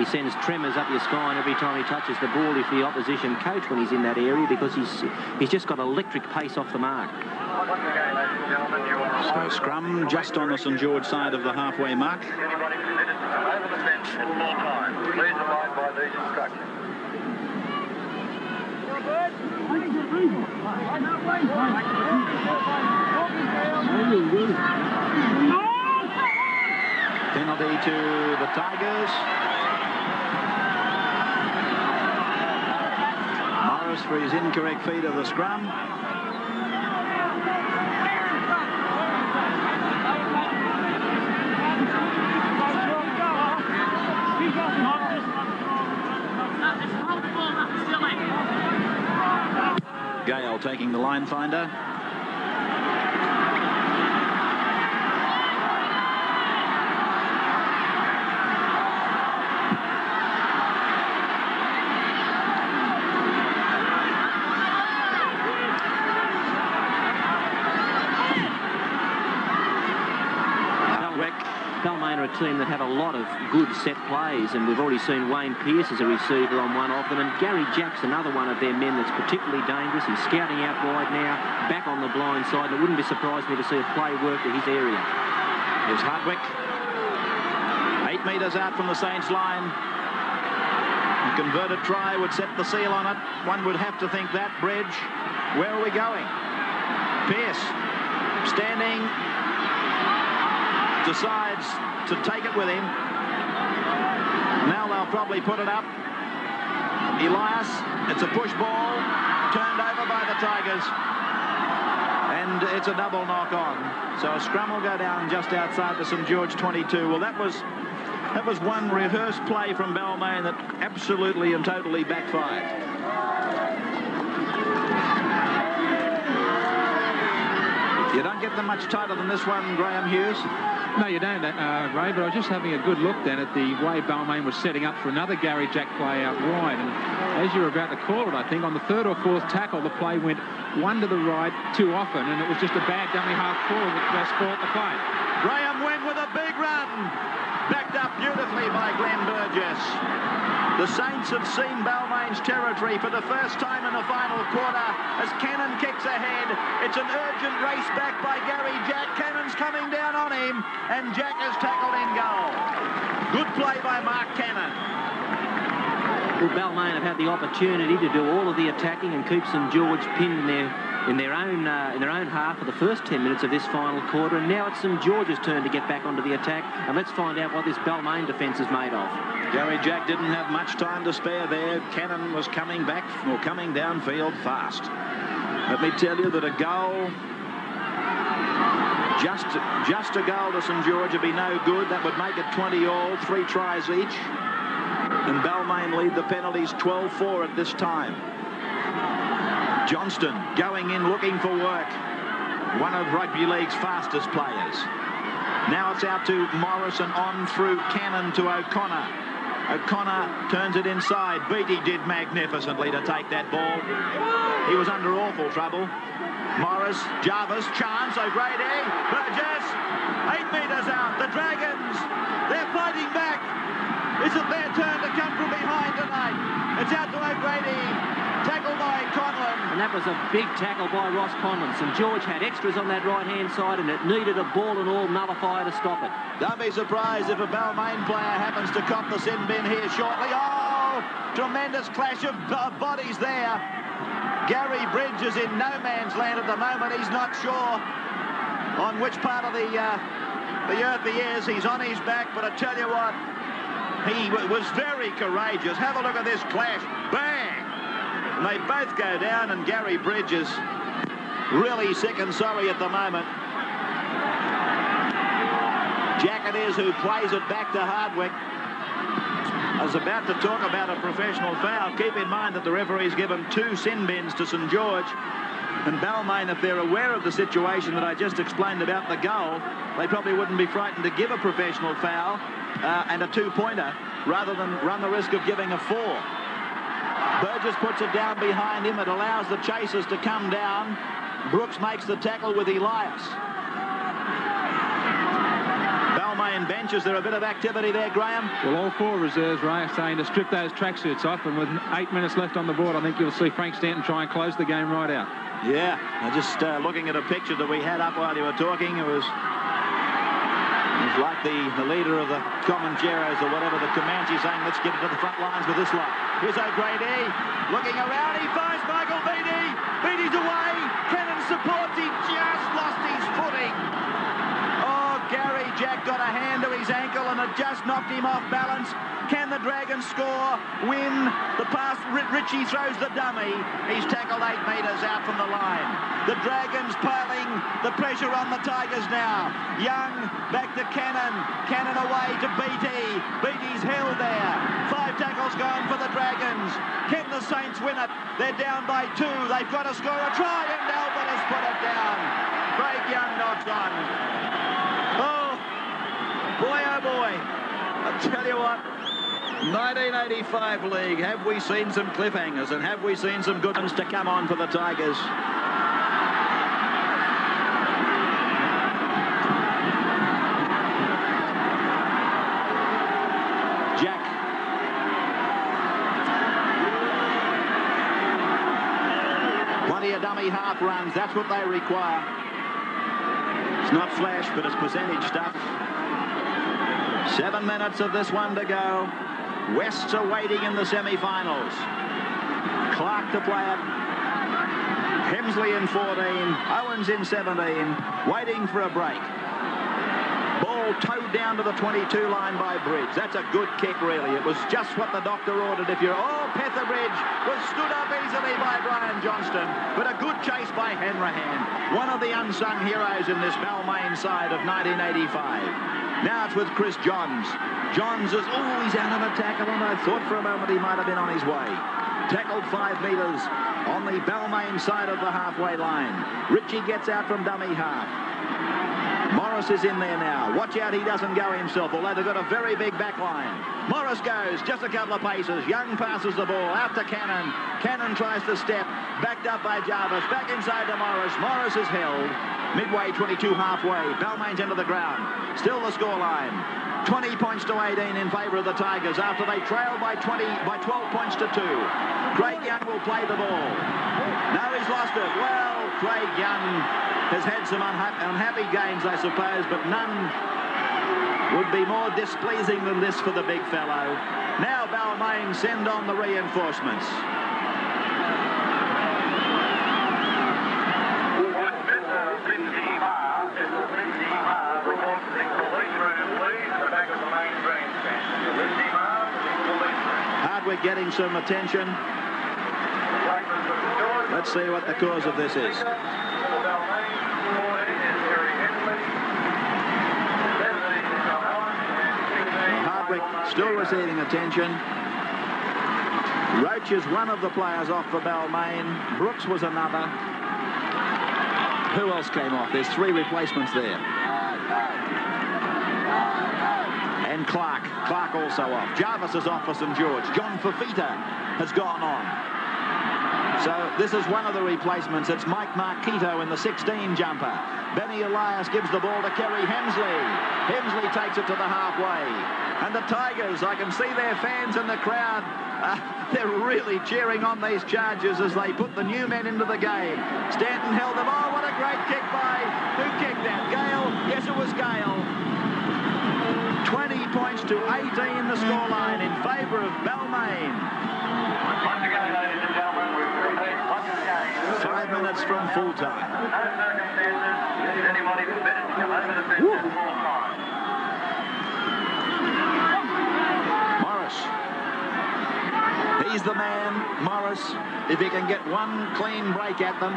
Speaker 2: sends tremors up your spine every time he touches the ball if the opposition coach when he's in that area, because he's just got electric pace off the mark.
Speaker 1: So scrum just on the St George side of the halfway mark.
Speaker 7: Please abide by these instructions.
Speaker 1: Penalty to the Tigers. Morris for his incorrect feed of the scrum. Gale taking the line finder.
Speaker 2: Balmain are a team that have a lot of good set plays, and we've already seen Wayne Pearce as a receiver on one of them, and Gary Jack's another one of their men that's particularly dangerous. He's scouting out wide now, back on the blind side, and it wouldn't be surprised me to see a play work to his area.
Speaker 1: Here's Hardwick. 8 metres out from the Saints line. A converted try would set the seal on it. One would have to think that. Bridge. Where are we going? Pearce standing, decides to take it with him. Now they'll probably put it up. Elias, it's a push ball, turned over by the Tigers, and it's a double knock on. So a scrum will go down just outside the St George 22. Well, that was one rehearsed play from Balmain that absolutely and totally backfired. You don't get them much tighter than this one, Graham Hughes.
Speaker 3: No, you don't, Ray, but I was just having a good look then at the way Balmain was setting up for another Gary Jack play out wide. And as you were about to call it, I think, on the 3rd or 4th tackle, the play went one to the right too often, and it was just a bad dummy half forward which spoilt the play.
Speaker 1: Graham Wynn with a big run. Backed up beautifully by Glenn Burgess. The Saints have seen Balmain's territory for the first time in the final quarter as Cannon kicks ahead. It's an urgent race back by Gary Jack. Cannon's coming down on him, and Jack is tackled in goal. Good play by Mark Cannon.
Speaker 2: Well, Balmain have had the opportunity to do all of the attacking and keep St George pinned in their own half for the first 10 minutes of this final quarter, and now it's St George's turn to get back onto the attack, and let's find out what this Balmain defence is made of.
Speaker 1: Gary Jack didn't have much time to spare there. Cannon was coming back, or coming downfield fast. Let me tell you that a goal, just a goal to St George would be no good. That would make it 20-all, 3 tries each. And Balmain lead the penalties 12-4 at this time. Johnston going in looking for work. One of rugby league's fastest players. Now it's out to Morris and on through Cannon to O'Connor. O'Connor turns it inside. Beattie did magnificently to take that ball. He was under awful trouble. Morris, Jarvis, chance, O'Grady, Burgess, 8 metres out. The Dragons, they're fighting back. Is it their turn to come from behind tonight? It's out to O'Grady, tackled by Conlon.
Speaker 2: And that was a big tackle by Ross Conlon. St George had extras on that right-hand side, and it needed a ball and all nullifier to stop it.
Speaker 1: Don't be surprised if a Balmain player happens to cop the sin bin here shortly. Oh, tremendous clash of bodies there. Gary Bridge is in no man's land at the moment. He's not sure on which part of the earth he is. He's on his back, but I tell you what, he was very courageous. Have a look at this clash. Bang! And they both go down, and Gary Bridge is really sick and sorry at the moment. Jack it is who plays it back to Hardwick. I was about to talk about a professional foul. Keep in mind that the referee's given 2 sin bins to St George. And Balmain, if they're aware of the situation that I just explained about the goal, they probably wouldn't be frightened to give a professional foul and a 2-pointer rather than run the risk of giving a 4. Burgess puts it down behind him. It allows the chasers to come down. Brooks makes the tackle with Elias. Balmain benches. There a bit of activity there, Graham?
Speaker 3: Well, all 4 reserves, Ray, are saying to strip those tracksuits off, and with 8 minutes left on the board, I think you'll see Frank Stanton try and close the game right out.
Speaker 1: Yeah, just looking at a picture that we had up while you were talking, it was like the leader of the Comancheros or whatever, the Comanche, saying, let's get it to the front lines with this lot. Here's O'Grady looking around. He finds Michael Beattie. Beattie's away. Cannon supports. He just lost his footing. Oh, Gary Jack got a hand to his ankle and it just knocked him off balance. Can the Dragons score? Win. The pass, Ritchie throws the dummy. He's tackled 8 metres out from the line. The Dragons piling the pressure on the Tigers now. Young back to Cannon. Cannon away to Beattie. Beattie's held there. 5 tackles gone for the Dragons. Can the Saints win it? They're down by 2. They've got to score a try and Albert has put it down. Craig Young knocks on. Oh boy. I'll tell you what. 1985 league, have we seen some cliffhangers and have we seen some good ones to come on for the Tigers? Jack. Plenty of dummy half runs, that's what they require. It's not flash, but it's percentage stuff. 7 minutes of this one to go. Wests are waiting in the semi-finals. Clark to play it. Hemsley in 14. Owens in 17. Waiting for a break. Ball towed down to the 22 line by Bridge. That's a good kick, really. It was just what the doctor ordered. If you're... Oh, Petherbridge was stood up easily by Brian Johnston. But a good chase by Hanrahan. One of the unsung heroes in this Balmain side of 1985. Now it's with Chris Johns. Johns is, he's out of a tackle, and I thought for a moment he might have been on his way. Tackled 5 metres on the Balmain side of the halfway line. Ritchie gets out from dummy half. Morris is in there now. Watch out he doesn't go himself, although they've got a very big back line. Morris goes just a couple of paces. Young passes the ball out to Cannon. Cannon tries to step, backed up by Jarvis. Back inside to Morris. Morris is held. Midway, 22 halfway. Balmain's into the ground. Still the scoreline. 20 points to 18 in favour of the Tigers after they trail by 12 points to 2. Craig Young will play the ball. No, he's lost it. Well, Craig Young has had some unhappy games, I suppose, but none would be more displeasing than this for the big fellow. Now Balmain send on the reinforcements. Hardwick getting some attention. Let's see what the cause of this is. Hardwick still receiving attention. Roach is one of the players off for Balmain. Brooks was another. Who else came off? There's 3 replacements there. And Clark also off. Jarvis is off for St George. John Fafita has gone on. So this is one of the replacements. It's Mike Marquito in the 16 jumper. Benny Elias gives the ball to Kerry Hemsley. Hemsley takes it to the halfway. And the Tigers, I can see their fans in the crowd. They're really cheering on these Chargers as they put the new men into the game. Stanton held them. Oh, what a great kick by... Who kicked that? Gale? Yes, it was Gale. 20 points to 18 the scoreline in favour of Balmain. 5 minutes from full time. Morris. He's the man, Morris. If he can get one clean break at them.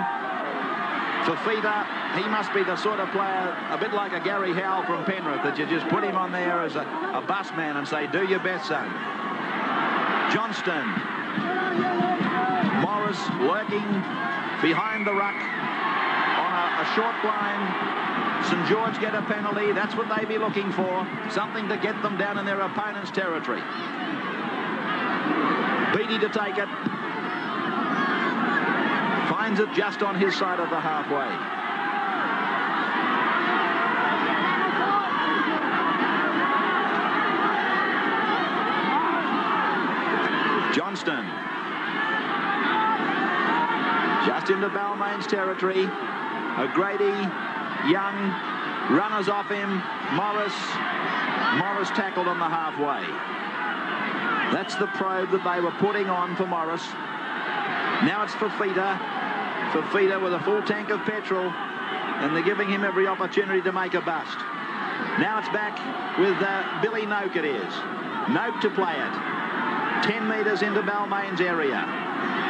Speaker 1: Fafita, he must be the sort of player, a bit like a Gary Howell from Penrith, that you just put him on there as a bus man and say, do your best, son. Johnston. Morris working behind the ruck on a short line. St George get a penalty. That's what they'd be looking for. Something to get them down in their opponent's territory. Beattie to take it. finds it just on his side of the halfway. Johnston. Just into Balmain's territory. O'Grady, Young, runners off him. Morris tackled on the halfway. That's the probe that they were putting on for Morris. Now it's Fafita. Fafita with a full tank of petrol, and they're giving him every opportunity to make a bust. Now it's back with Billy Noak, it is. Noak to play it. 10 metres into Balmain's area.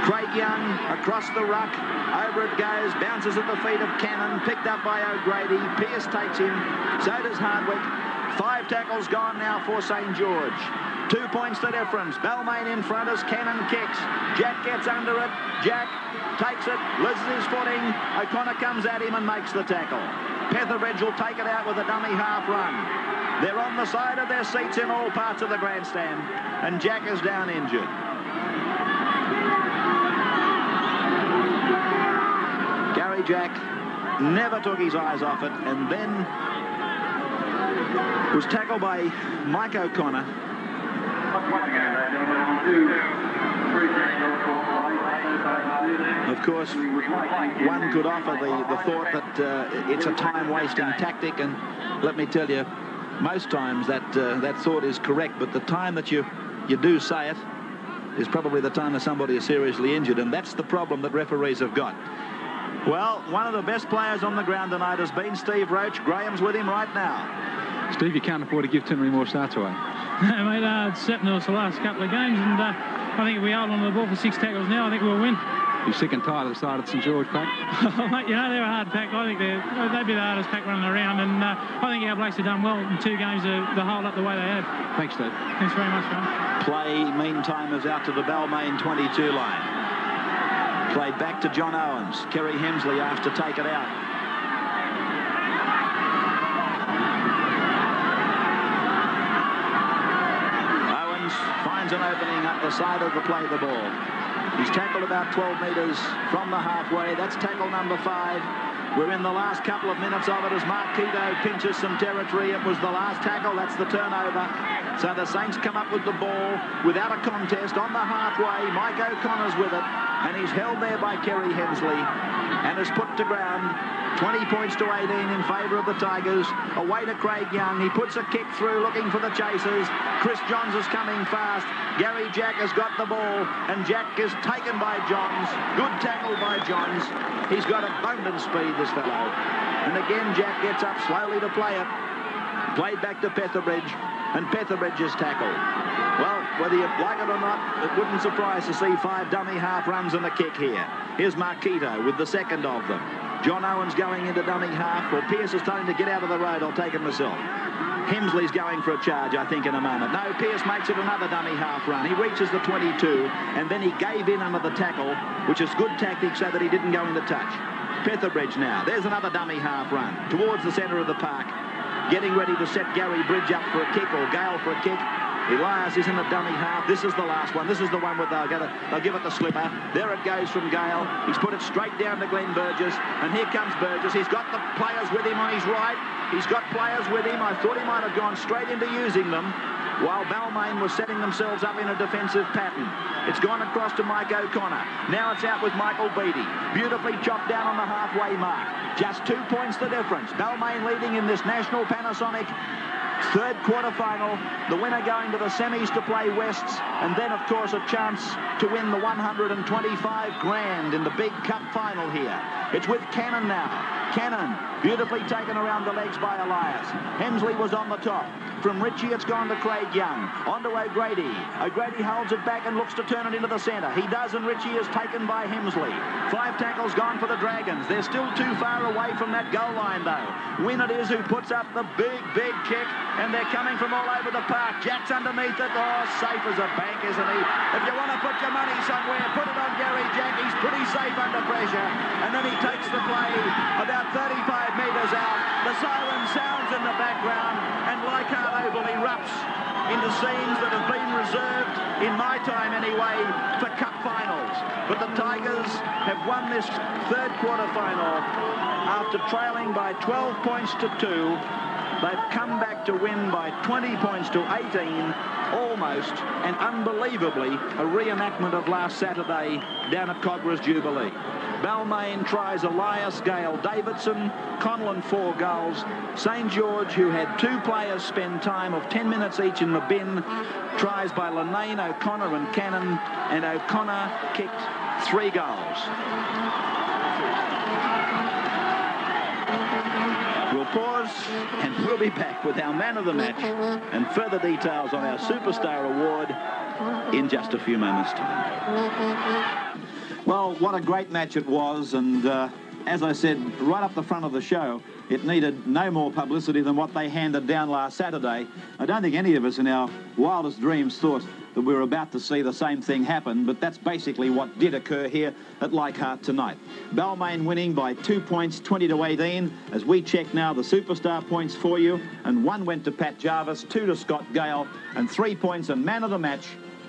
Speaker 1: Craig Young across the ruck. Over it goes. Bounces at the feet of Cannon. Picked up by O'Grady. Pearce takes him. So does Hardwick. 5 tackles gone now for St. George. 2 points the difference. Balmain in front as Cannon kicks. Jack gets under it. Jack takes it. Loses his footing. O'Connor comes at him and makes the tackle. Petherbridge will take it out with a dummy half run. They're on the side of their seats in all parts of the grandstand, and Jack is down injured. Gary Jack never took his eyes off it, and then was tackled by Mike O'Connor. Of course, one could offer the thought that it's a time-wasting tactic, and let me tell you, most times that thought is correct, but the time that you do say it is probably the time that somebody is seriously injured, and that's the problem that referees have got. Well, one of the best players on the ground tonight has been Steve Roach. Graham's with him right now.
Speaker 3: Steve, you can't afford to give too many more starts away.
Speaker 8: No, mate, it's happened to us the last couple of games, and I think if we hold on to the ball for 6 tackles now, I think we'll win.
Speaker 3: You're sick and tired of the side of St. George pack?
Speaker 8: Mate, you know, they're a hard pack. I think they'd be the hardest pack running around, and I think our blokes have done well in 2 games to hold up the way they have.
Speaker 3: Thanks, Steve.
Speaker 8: Thanks very much, Ron.
Speaker 1: Play, meantime, is out to the Balmain 22 line. Played back to John Owens. Kerry Hemsley asked to take it out. Owens finds an opening up the side of the play the ball. He's tackled about 12 metres from the halfway. That's tackle number 5. We're in the last couple of minutes of it as Marquito pinches some territory. It was the last tackle. That's the turnover. So the Saints come up with the ball without a contest on the halfway. Mike O'Connor's with it, and he's held there by Kerry Hemsley and is put to ground. 20 points to 18 in favour of the Tigers. Away to Craig Young. He puts a kick through looking for the chasers. Chris Johns is coming fast. Gary Jack has got the ball, and Jack is taken by Johns. Good tackle by Johns. He's got abundant speed, this fellow. And again, Jack gets up slowly to play it. Played back to Petherbridge, and Petherbridge is tackled. Well, whether you like it or not, it wouldn't surprise to see 5 dummy half runs and a kick here. Here's Marquito with the second of them. John Owens going into dummy half. Well, Pearce is starting to get out of the road. I'll take it myself. Hemsley's going for a charge, I think, in a moment. No, Pearce makes it another dummy half run. He reaches the 22, and then he gave in under the tackle, which is good tactics so that he didn't go into touch. Petherbridge now. There's another dummy half run towards the centre of the park. Getting ready to set Gary Bridge up for a kick, or Gale for a kick. Elias is in the dummy half. This is the last one. This is the one where they'll give it the slipper. There it goes from Gale. He's put it straight down to Glenn Burgess. And here comes Burgess. He's got the players with him on his right. He's got players with him. I thought he might have gone straight into using them while Balmain was setting themselves up in a defensive pattern. It's gone across to Mike O'Connor. Now it's out with Michael Beattie. Beautifully chopped down on the halfway mark. Just 2 points the difference. Balmain leading in this National Panasonic 3rd quarter-final, the winner going to the semis to play Wests, and then, of course, a chance to win the 125 grand in the big cup final here. It's with Cannon now. Cannon, beautifully taken around the legs by Elias. Hemsley was on the top. From Ritchie, it's gone to Craig Young. On to O'Grady. O'Grady holds it back and looks to turn it into the centre. He does, and Ritchie is taken by Hemsley. 5 tackles gone for the Dragons. They're still too far away from that goal line, though. Win it is who puts up the big, big kick, and they're coming from all over the park. Jack's underneath it. Oh, safe as a bank, isn't he? If you want to put your money somewhere, put it on Gary Jack. He's pretty safe under pressure. And then he takes the play about 35 metres out. The siren sounds in the background, and Leichhardt Oval erupts into scenes that have been reserved, in my time anyway, for cup finals. But the Tigers have won this third quarter final after trailing by 12 points to 2. They've come back to win by 20 points to 18, almost, and unbelievably, a reenactment of last Saturday down at Cogra's Jubilee. Balmain tries Elias Gale Davidson, Conlon 4 goals. St George, who had 2 players spend time of 10 minutes each in the bin, tries by Linane, O'Connor and Cannon, and O'Connor kicked 3 goals. We'll pause and we'll be back with our man of the match and further details on our Superstar Award in just a few moments' time. Well, what a great match it was, and as I said right up the front of the show, it needed no more publicity than what they handed down last Saturday. I don't think any of us in our wildest dreams thought that we were about to see the same thing happen, but that's basically what did occur here at Leichhardt tonight. Balmain winning by 2 points, 20 to 18. As we check now the Superstar points for you, and 1 went to Pat Jarvis, 2 to Scott Gale, and 3 points, and man of the match,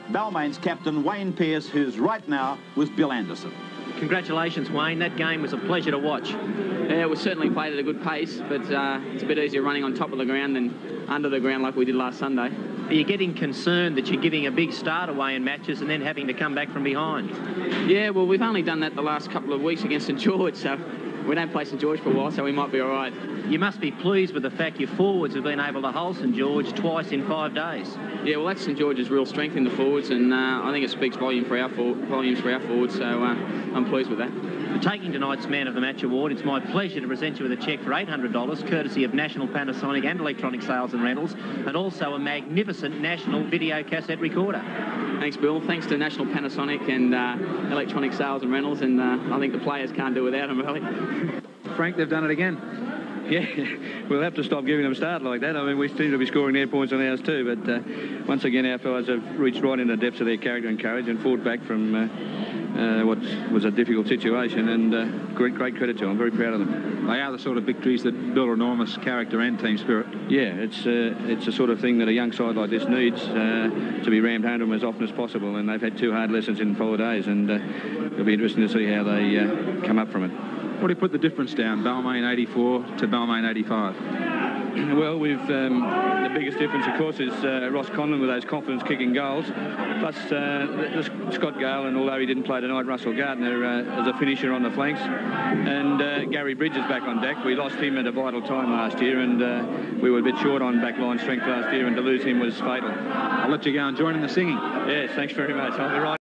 Speaker 1: Balmain's captain, Wayne Pearce, who's right now with Bill Anderson.
Speaker 2: Congratulations, Wayne. That game was a pleasure to watch.
Speaker 9: Yeah, we certainly played at a good pace, but it's a bit easier running on top of the ground than under the ground like we did last Sunday.
Speaker 2: Are you getting concerned that you're giving a big start away in matches and then having to come back from behind?
Speaker 9: Yeah, well, we've only done that the last couple of weeks against St George, so we don't play St George for a while, so we might be all right.
Speaker 2: You must be pleased with the fact your forwards have been able to hold St George twice in 5 days.
Speaker 9: Yeah, well, that's St George's real strength in the forwards, and I think it speaks volumes for our forwards, so I'm pleased with that.
Speaker 2: For taking tonight's Man of the Match award, it's my pleasure to present you with a cheque for $800, courtesy of National Panasonic and Electronic Sales and Rentals, and also a magnificent National video cassette recorder.
Speaker 9: Thanks, Bill. Thanks to National Panasonic and Electronic Sales and Rentals, and I think the players can't do without them, really.
Speaker 3: Frank, they've done it again.
Speaker 10: Yeah, we'll have to stop giving them a start like that. I mean, we seem to be scoring their points on ours too, but once again, our fellows have reached right in the depths of their character and courage and fought back from what was a difficult situation, and great credit to them. I'm very proud of them.
Speaker 3: They are the sort of victories that build enormous character and team spirit.
Speaker 10: Yeah, it's the sort of thing that a young side like this needs to be rammed home to them as often as possible, and they've had 2 hard lessons in 4 days, and it'll be interesting to see how they come up from it.
Speaker 3: What do you put the difference down, Balmain 84 to Balmain 85?
Speaker 10: Well, the biggest difference, of course, is Ross Conlon with those confidence-kicking goals, plus Scott Gale, and although he didn't play tonight, Russell Gardner as a finisher on the flanks, and Gary Bridges back on deck. We lost him at a vital time last year, and we were a bit short on backline strength last year, and to lose him was fatal.
Speaker 3: I'll let you go and join in the singing.
Speaker 10: Yes, thanks very much. I'll be right.